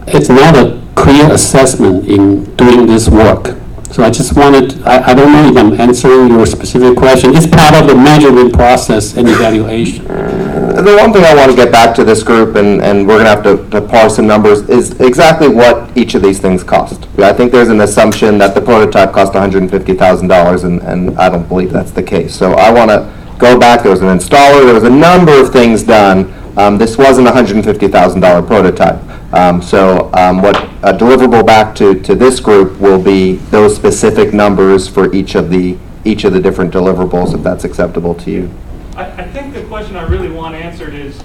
It's not a clear assessment in doing this work. So I just wanted, I don't know if I'm answering your specific question. It's part of the measurement process and evaluation. The one thing I want to get back to this group, and we're going to have to parse some numbers, is exactly what each of these things cost. I think there's an assumption that the prototype cost $150,000, and I don't believe that's the case. So I want to go back. There was an installer. There was a number of things done. This wasn't a $150,000 prototype. What a deliverable back to this group will be those specific numbers for each of the different deliverables, if that's acceptable to you. I think the question I really want answered is,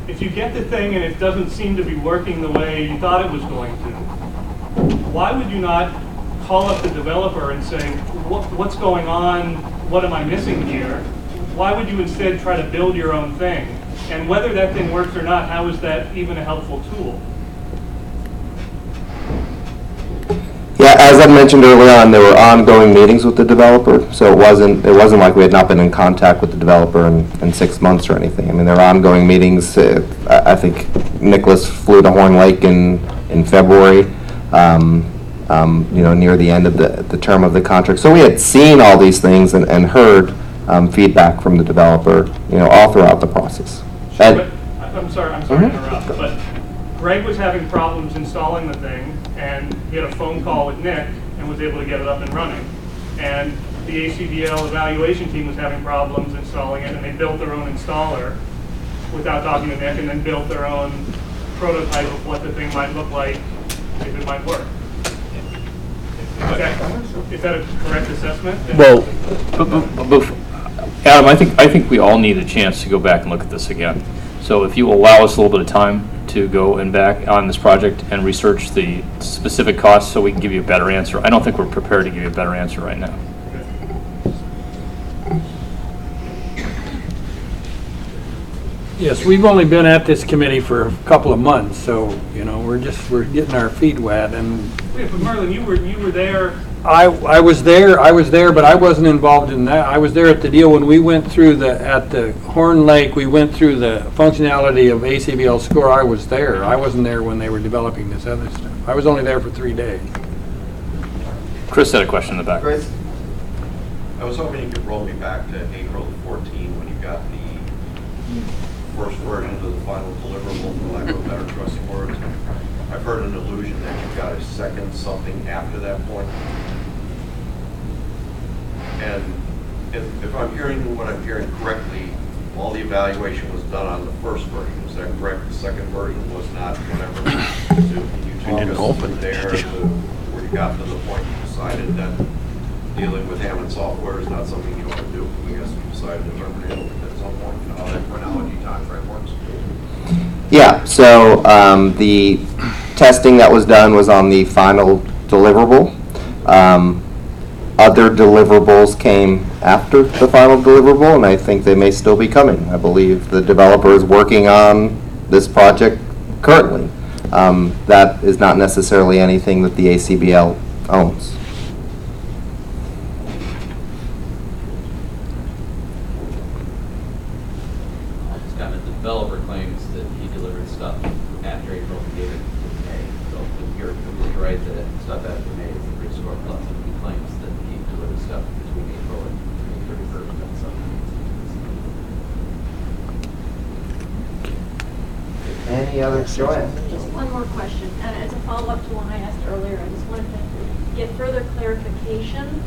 if you get the thing and it doesn't seem to be working the way you thought it was going to, why would you not call up the developer and say, what's going on, what am I missing here? Why would you instead try to build your own thing? And whether that thing works or not, how is that even a helpful tool? Yeah, as I mentioned earlier on, there were ongoing meetings with the developer, so it wasn't like we had not been in contact with the developer in 6 months or anything. I mean, there were ongoing meetings. I think Nicholas flew to Horn Lake in February, near the end of the term of the contract. So we had seen all these things and heard feedback from the developer, all throughout the process. Sure, I'm sorry to interrupt, but Greg was having problems installing the thing, and he had a phone call with Nick and was able to get it up and running. And the ACBL evaluation team was having problems installing it, and they built their own installer without talking to Nick, and then built their own prototype of what the thing might look like if it might work. Is that a correct assessment? Well, Adam, I think we all need a chance to go back and look at this again. So if you allow us a little bit of time to go and back on this project and research the specific costs so we can give you a better answer. I don't think we're prepared to give you a better answer right now. Yes, we've only been at this committee for a couple of months, so, we're getting our feet wet. And wait, but Merlin, you were there. I was there, but I wasn't involved in that. I was there at the deal when we went through at the Horn Lake, we went through the functionality of ACBL Score. I was there. I wasn't there when they were developing this other stuff. I was only there for 3 days. Chris had a question in the back. Chris? I was hoping you could roll me back to April 14 when you got the first version of the final deliverable, for lack of a better choice of words. I've heard an allusion that you got a second something after that point. And if I'm hearing what I'm hearing correctly, all the evaluation was done on the first version. Is that correct? The second version was not whatever. Can you take us through there where you got to the point you decided that dealing with Hammond software is not something you want to do? I guess you decided to terminate it at some point, how that chronology time frame works. Yeah, so the testing that was done was on the final deliverable. Other deliverables came after the final deliverable, and I think they may still be coming. I believe the developer is working on this project currently. That is not necessarily anything that the ACBL owns. The developer claims that he delivered stuff after April and gave it to May. So if you're completely right that stuff after May is the Bridge Score Plus, and he claims that he delivered stuff between April and May 31st. That's something. Any other, Joanne? Just one more question, and as a follow-up to one I asked earlier, I just wanted to get further clarification.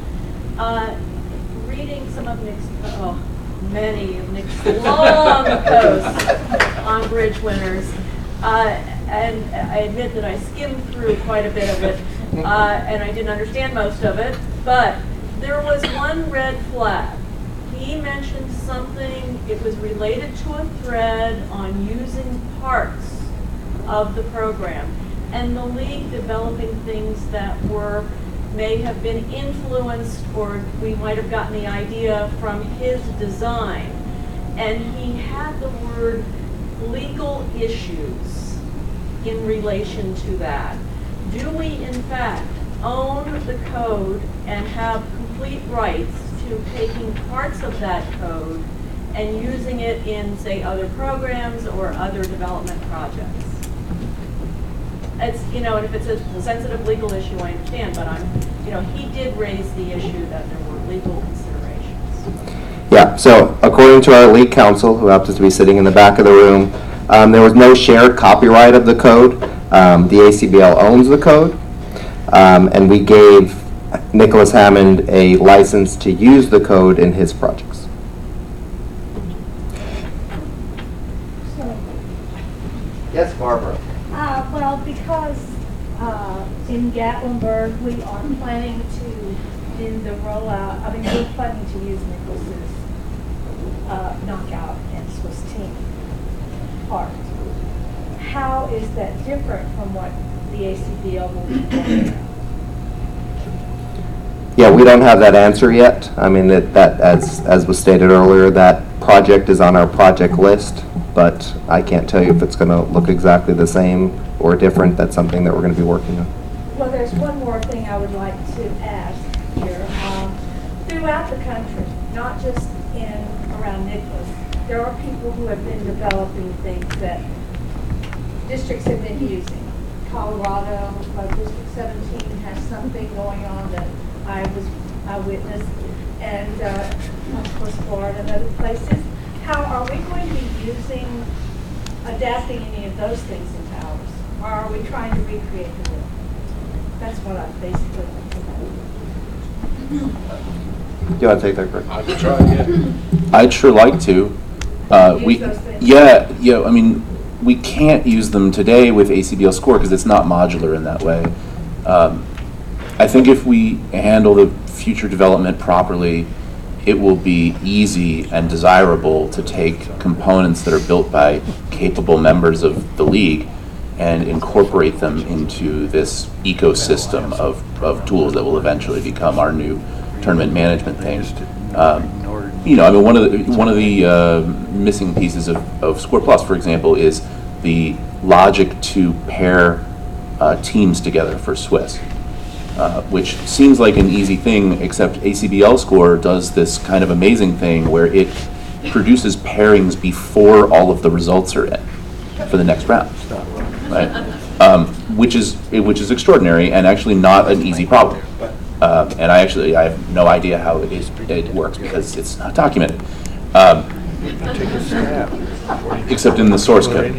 Reading some of Nick's, many of Nick's long posts on bridge winners, and I admit that I skimmed through quite a bit of it, and I didn't understand most of it, but there was one red flag. He mentioned something, it was related to a thread on using parts of the program, and the league developing things that may have been influenced, or we might have gotten the idea from his design. And he had the word legal issues in relation to that. Do we in fact own the code and have complete rights to taking parts of that code and using it in, say, other programs or other development projects? It's, and if it's a sensitive legal issue, I understand, but he did raise the issue that there were legal considerations. Yeah, so according to our league counsel, who happens to be sitting in the back of the room, there was no shared copyright of the code. The ACBL owns the code, and we gave Nicholas Hammond a license to use the code in his projects. Yes, Barbara. Well, because in Gatlinburg, we are planning to, in the rollout, we're planning to use Nicholas's knockout and Swiss team part. How is that different from what the ACBL will be doing? Yeah, we don't have that answer yet. I mean, that as was stated earlier, that project is on our project list, but I can't tell you if it's going to look exactly the same or different. That's something that we're going to be working on. Well, there's one more thing I would like to ask here. Throughout the country, not just around Nicholas, there are people who have been developing things that districts have been using. Colorado, District 17 has something going on that I witnessed, and of course Florida and other places. How are we going to be adapting any of those things into ours? Or are we trying to recreate the world? That's what I basically like to know. Do you want to take that, Greg? I'd try, yeah. I'd sure like to. We can't use them today with ACBL Score because it's not modular in that way. I think if we handle the future development properly, it will be easy and desirable to take components that are built by capable members of the league and incorporate them into this ecosystem of tools that will eventually become our new tournament management thing. One of the missing pieces of Score Plus, for example, is the logic to pair teams together for Swiss. Which seems like an easy thing, except ACBL Score does this kind of amazing thing where it produces pairings before all of the results are in for the next round, right? Which is extraordinary and actually not an easy problem. And I have no idea how it works because it's not documented. Except in the source code.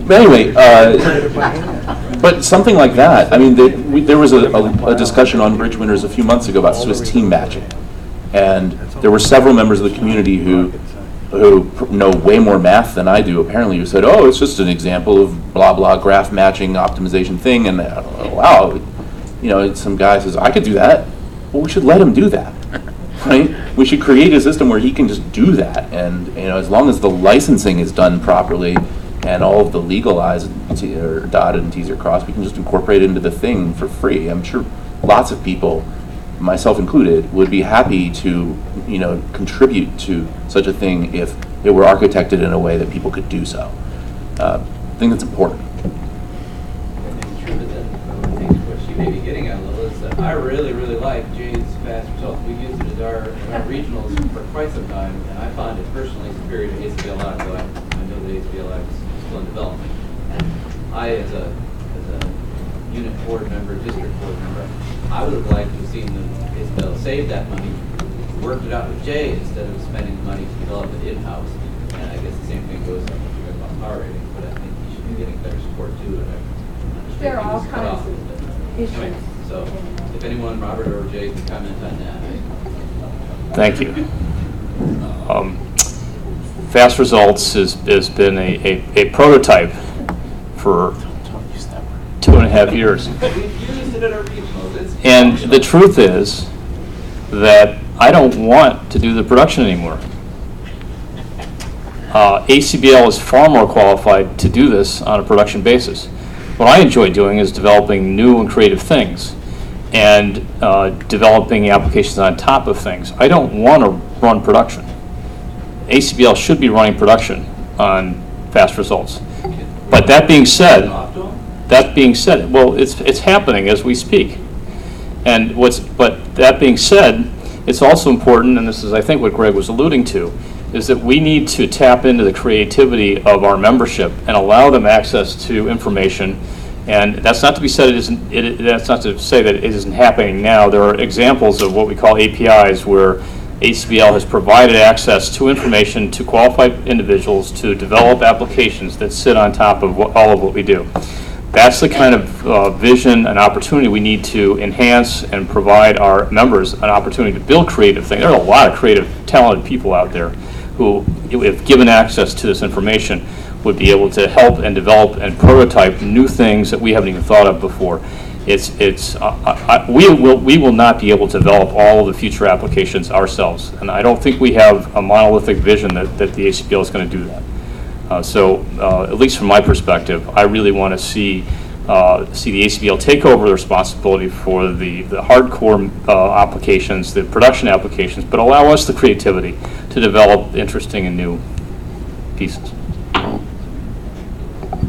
But anyway, But something like that. I mean, there was a discussion on Bridge Winners a few months ago about Swiss team matching, and there were several members of the community who know way more math than I do, apparently, who said, oh, it's just an example of blah, blah, graph matching optimization thing, and wow, some guy says, I could do that. Well, we should let him do that, right? We should create a system where he can just do that, and as long as the licensing is done properly and all of the legal I's are dotted and T's are crossed, we can just incorporate it into the thing for free. I'm sure lots of people, myself included, would be happy to, contribute to such a thing if it were architected in a way that people could do so. I think that's important. I think what she may be getting at a little is that I really, really like Jay's fast results. We've used it at our regionals for quite some time, and I find it personally superior to ACBL Live, though I know that ACBL Live is still in development. I, as a unit board member, district board member, I would have liked to have seen the ACBL save that money, worked it out with Jay instead of spending the money to develop it in-house. And I guess the same thing goes up about power ratings, but I think he should be getting better support too. And There are all kinds of issues. Anyway, so if anyone, Robert or Jay, can comment on that. Thank you. Fast Results has been a prototype for 2.5 years. And the truth is that I don't want to do the production anymore. ACBL is far more qualified to do this on a production basis. What I enjoy doing is developing new and creative things and developing applications on top of things. I don't want to run production. ACBL should be running production on Fast Results. But that being said, well, it's happening as we speak. But that being said, it's also important, and this is I think what Greg was alluding to, is that we need to tap into the creativity of our membership and allow them access to information. And that's not to be said that's not to say that it isn't happening now. There are examples of what we call APIs where ACBL has provided access to information to qualified individuals to develop applications that sit on top of all of what we do. That's the kind of vision and opportunity we need to enhance and provide our members an opportunity to build creative things. There are a lot of creative, talented people out there who, if given access to this information, would be able to help and develop and prototype new things that we haven't even thought of before. We will not be able to develop all of the future applications ourselves, and I don't think we have a monolithic vision that the ACBL is going to do that. So, at least from my perspective, I really want to see the ACBL take over the responsibility for the hardcore applications, the production applications, but allow us the creativity to develop interesting and new pieces.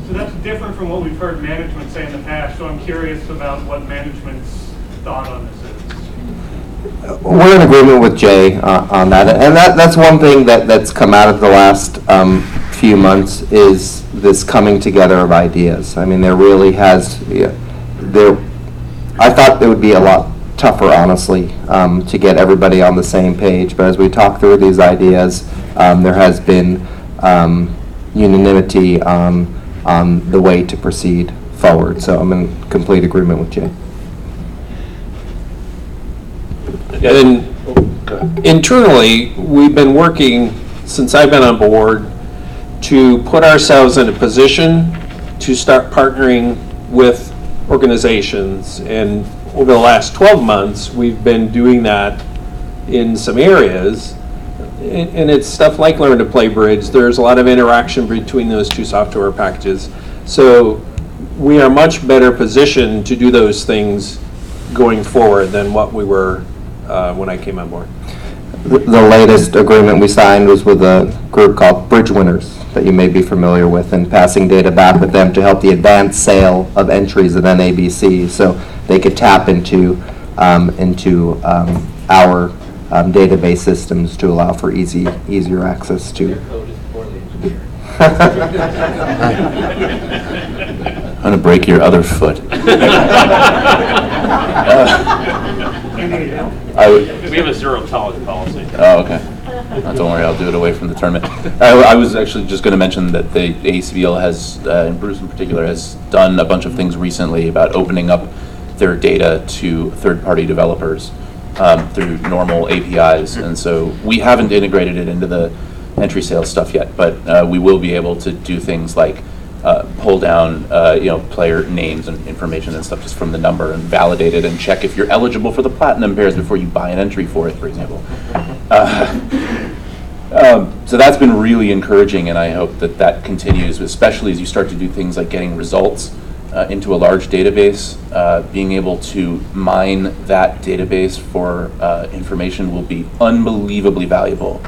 So that's different from what we've heard management say in the past, so I'm curious about what management's thought on this is. We're in agreement with Jay on that, and that's one thing that's come out of the last few months is this coming together of ideas. I mean, there really has, I thought it would be a lot tougher, honestly, to get everybody on the same page, but as we talk through these ideas, there has been unanimity on the way to proceed forward. So I'm in complete agreement with Jay. And then internally, we've been working, since I've been on board, to put ourselves in a position to start partnering with organizations. And over the last 12 months, we've been doing that in some areas. And it's stuff like Learn to Play Bridge. There's a lot of interaction between those two software packages. So we are much better positioned to do those things going forward than what we were when I came on board. The latest agreement we signed was with a group called Bridge Winners that you may be familiar with, and passing data back with them to help the advanced sale of entries of NABC, so they could tap into our database systems to allow for easier access to. I'm going to break your other foot. We have a zero tolerance policy. Oh, okay. Don't worry, I'll do it away from the tournament. I was actually just going to mention that the ACBL has, and Bruce in particular, has done a bunch of things recently about opening up their data to third-party developers through normal APIs. And so we haven't integrated it into the entry sales stuff yet, but we will be able to do things like pull down player names and information and stuff just from the number and validate it and check if you're eligible for the platinum pairs before you buy an entry for it, for example. So that's been really encouraging, and I hope that that continues, especially as you start to do things like getting results into a large database. Being able to mine that database for information will be unbelievably valuable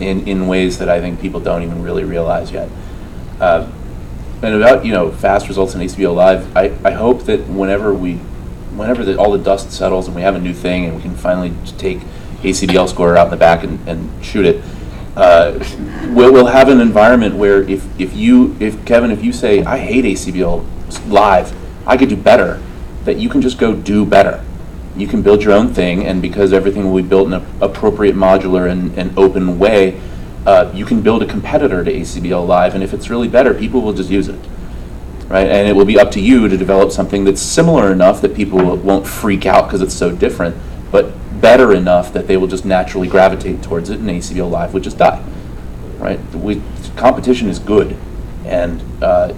in ways that I think people don't even really realize yet. And about fast results in ACBL Live, I hope that whenever all the dust settles and we have a new thing and we can finally take ACBL score out in the back and shoot it, we'll have an environment where if Kevin, if you say I hate ACBL Live, I could do better, that you can just go do better. You can build your own thing, and because everything will be built in an appropriate modular and open way, you can build a competitor to ACBL Live, and if it's really better, people will just use it, right? And it will be up to you to develop something that's similar enough that people won't freak out because it's so different, but better enough that they will just naturally gravitate towards it, and ACBL Live would just die, right? Competition is good, and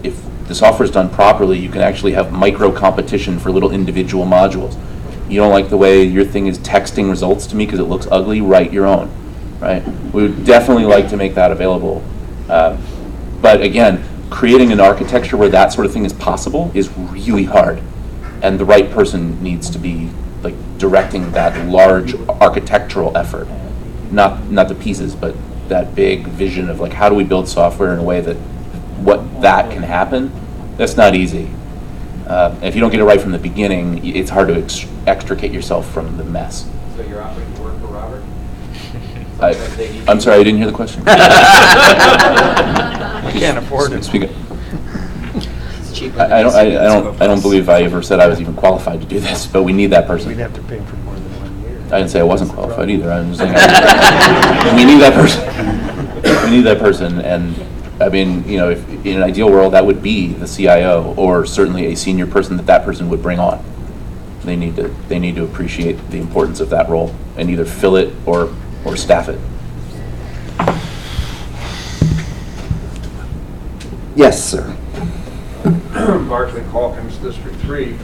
if the software is done properly, you can actually have micro competition for little individual modules. You don't like the way your thing is texting results to me because it looks ugly, write your own. Right? We would definitely like to make that available. But again, creating an architecture where that sort of thing is possible is really hard. And the right person needs to be like directing that large architectural effort. Not the pieces, but that big vision of like how do we build software in a way that that can happen. That's not easy. If you don't get it right from the beginning, it's hard to extricate yourself from the mess. So you're offering to work for Robert? I'm sorry, I didn't hear the question. You can't afford it. Speak it. I don't believe I ever said I was even qualified to do this, but we need that person. We'd have to pay for more than 1 year. I didn't say I wasn't qualified either. I'm just saying we need that person. We need that person, and I mean, if in an ideal world that would be the CIO or certainly a senior person that person would bring on. They need to appreciate the importance of that role and either fill it or staff it. Yes, sir. Barclay Calkins, District 3.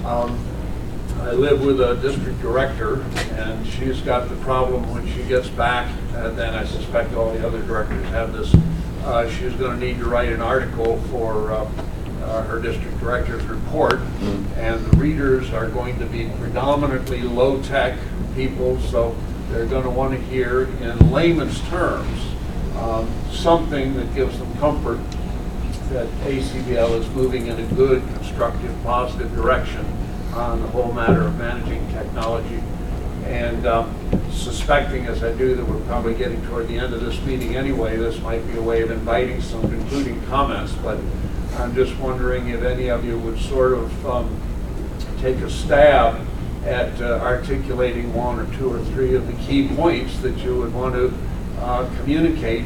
I live with a district director, and she's got the problem when she gets back, and then I suspect all the other directors have this. She's going to need to write an article for her district director's report, and the readers are going to be predominantly low-tech people, so they're going to want to hear in layman's terms something that gives them comfort that ACBL is moving in a good, constructive, positive direction on the whole matter of managing technology. And suspecting, as I do, that we're probably getting toward the end of this meeting anyway, this might be a way of inviting some concluding comments, but I'm just wondering if any of you would sort of take a stab at articulating one or two or three of the key points that you would want to communicate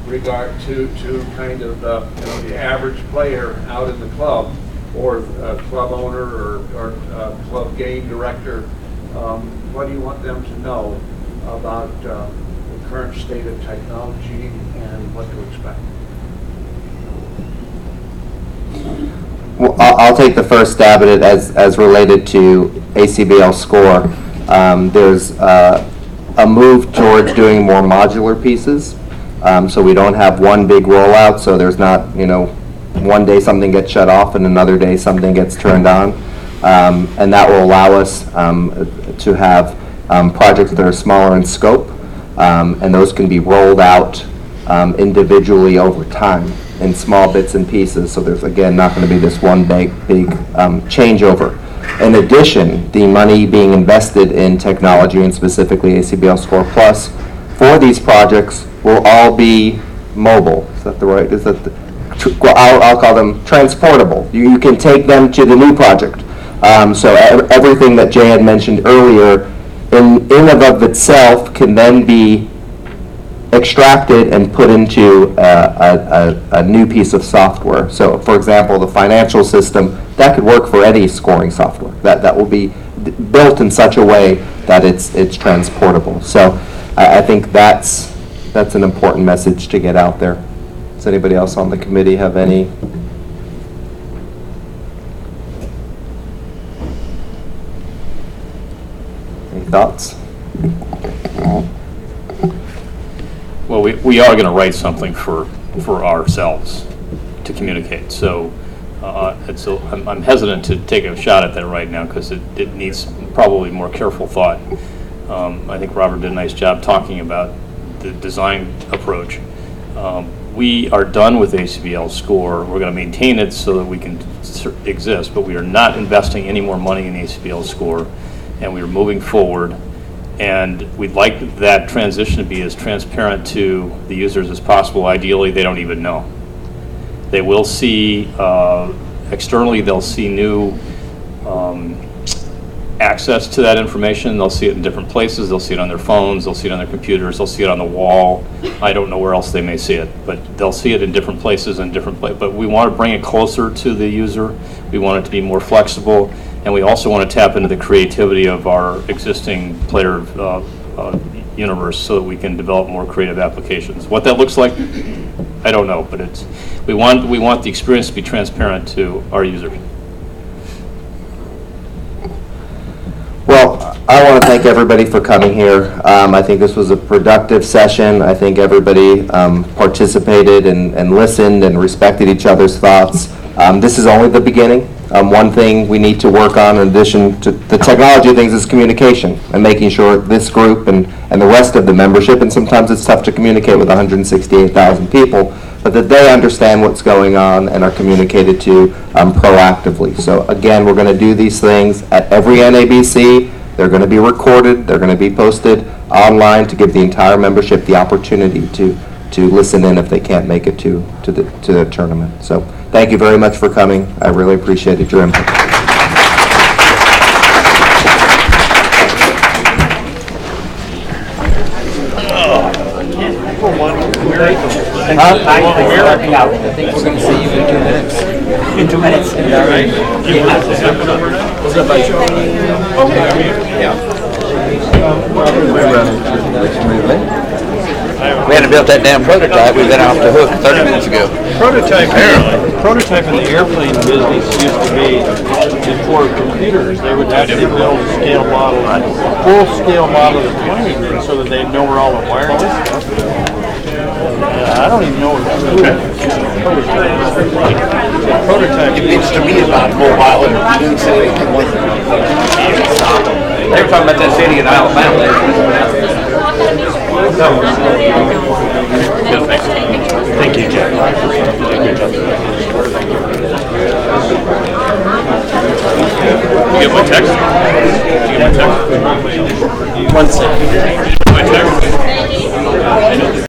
regard to kind of the average player out in the club, or club owner or club game director. What do you want them to know about the current state of technology and what to expect? Well, I'll take the first stab at it as related to ACBL score. There's a move towards doing more modular pieces, so we don't have one big rollout, so there's not, one day something gets shut off and another day something gets turned on. And that will allow us to have projects that are smaller in scope, and those can be rolled out individually over time in small bits and pieces. So there's, again, not going to be this one big changeover. In addition, the money being invested in technology, and specifically ACBL Score Plus, for these projects will all be mobile. Is that the right? Is that well, I'll call them transportable. You can take them to the new project. So everything that Jay had mentioned earlier, in and of itself, can then be extracted and put into a new piece of software. So, for example, the financial system, that could work for any scoring software. That will be built in such a way that it's transportable. So, I think that's an important message to get out there. Does anybody else on the committee have any thoughts? Well, we are going to write something for ourselves to communicate. So I'm hesitant to take a shot at that right now because it needs probably more careful thought. I think Robert did a nice job talking about the design approach. We are done with ACBL score. We're going to maintain it so that we can exist, but we are not investing any more money in ACBL score, and we are moving forward. And we'd like that transition to be as transparent to the users as possible. Ideally, they don't even know. They will see, externally, they'll see new access to that information. They'll see it in different places. They'll see it on their phones. They'll see it on their computers. They'll see it on the wall. I don't know where else they may see it, but they'll see it in different places and different places. But we want to bring it closer to the user. We want it to be more flexible. And we also want to tap into the creativity of our existing player universe so that we can develop more creative applications. What that looks like, I don't know, but we want the experience to be transparent to our users. Well, I want to thank everybody for coming here. I think this was a productive session. I think everybody participated and listened and respected each other's thoughts. This is only the beginning. One thing we need to work on in addition to the technology things is communication and making sure this group and the rest of the membership, and sometimes it's tough to communicate with 168,000 people, but that they understand what's going on and are communicated to proactively. So again, we're going to do these things at every NABC. They're going to be recorded. They're going to be posted online to give the entire membership the opportunity to listen in if they can't make it to the tournament. So thank you very much for coming. I really appreciated your input. I think we're going to see you in 2 minutes. In 2 minutes? Is that right? What's up, buddy? We hadn't built that damn prototype. We've been off the hook 30 minutes ago. Prototype in the airplane business used to be before computers. They would have to build a scale model, a full scale model of the plane so that they know where all the wires are. I don't even know what prototype. It's to me about mobile and didn't say anything. They were talking about that city in Alabama. Thank you, Jack. Good job. You get my text? Did you get my text? 1 second. My text?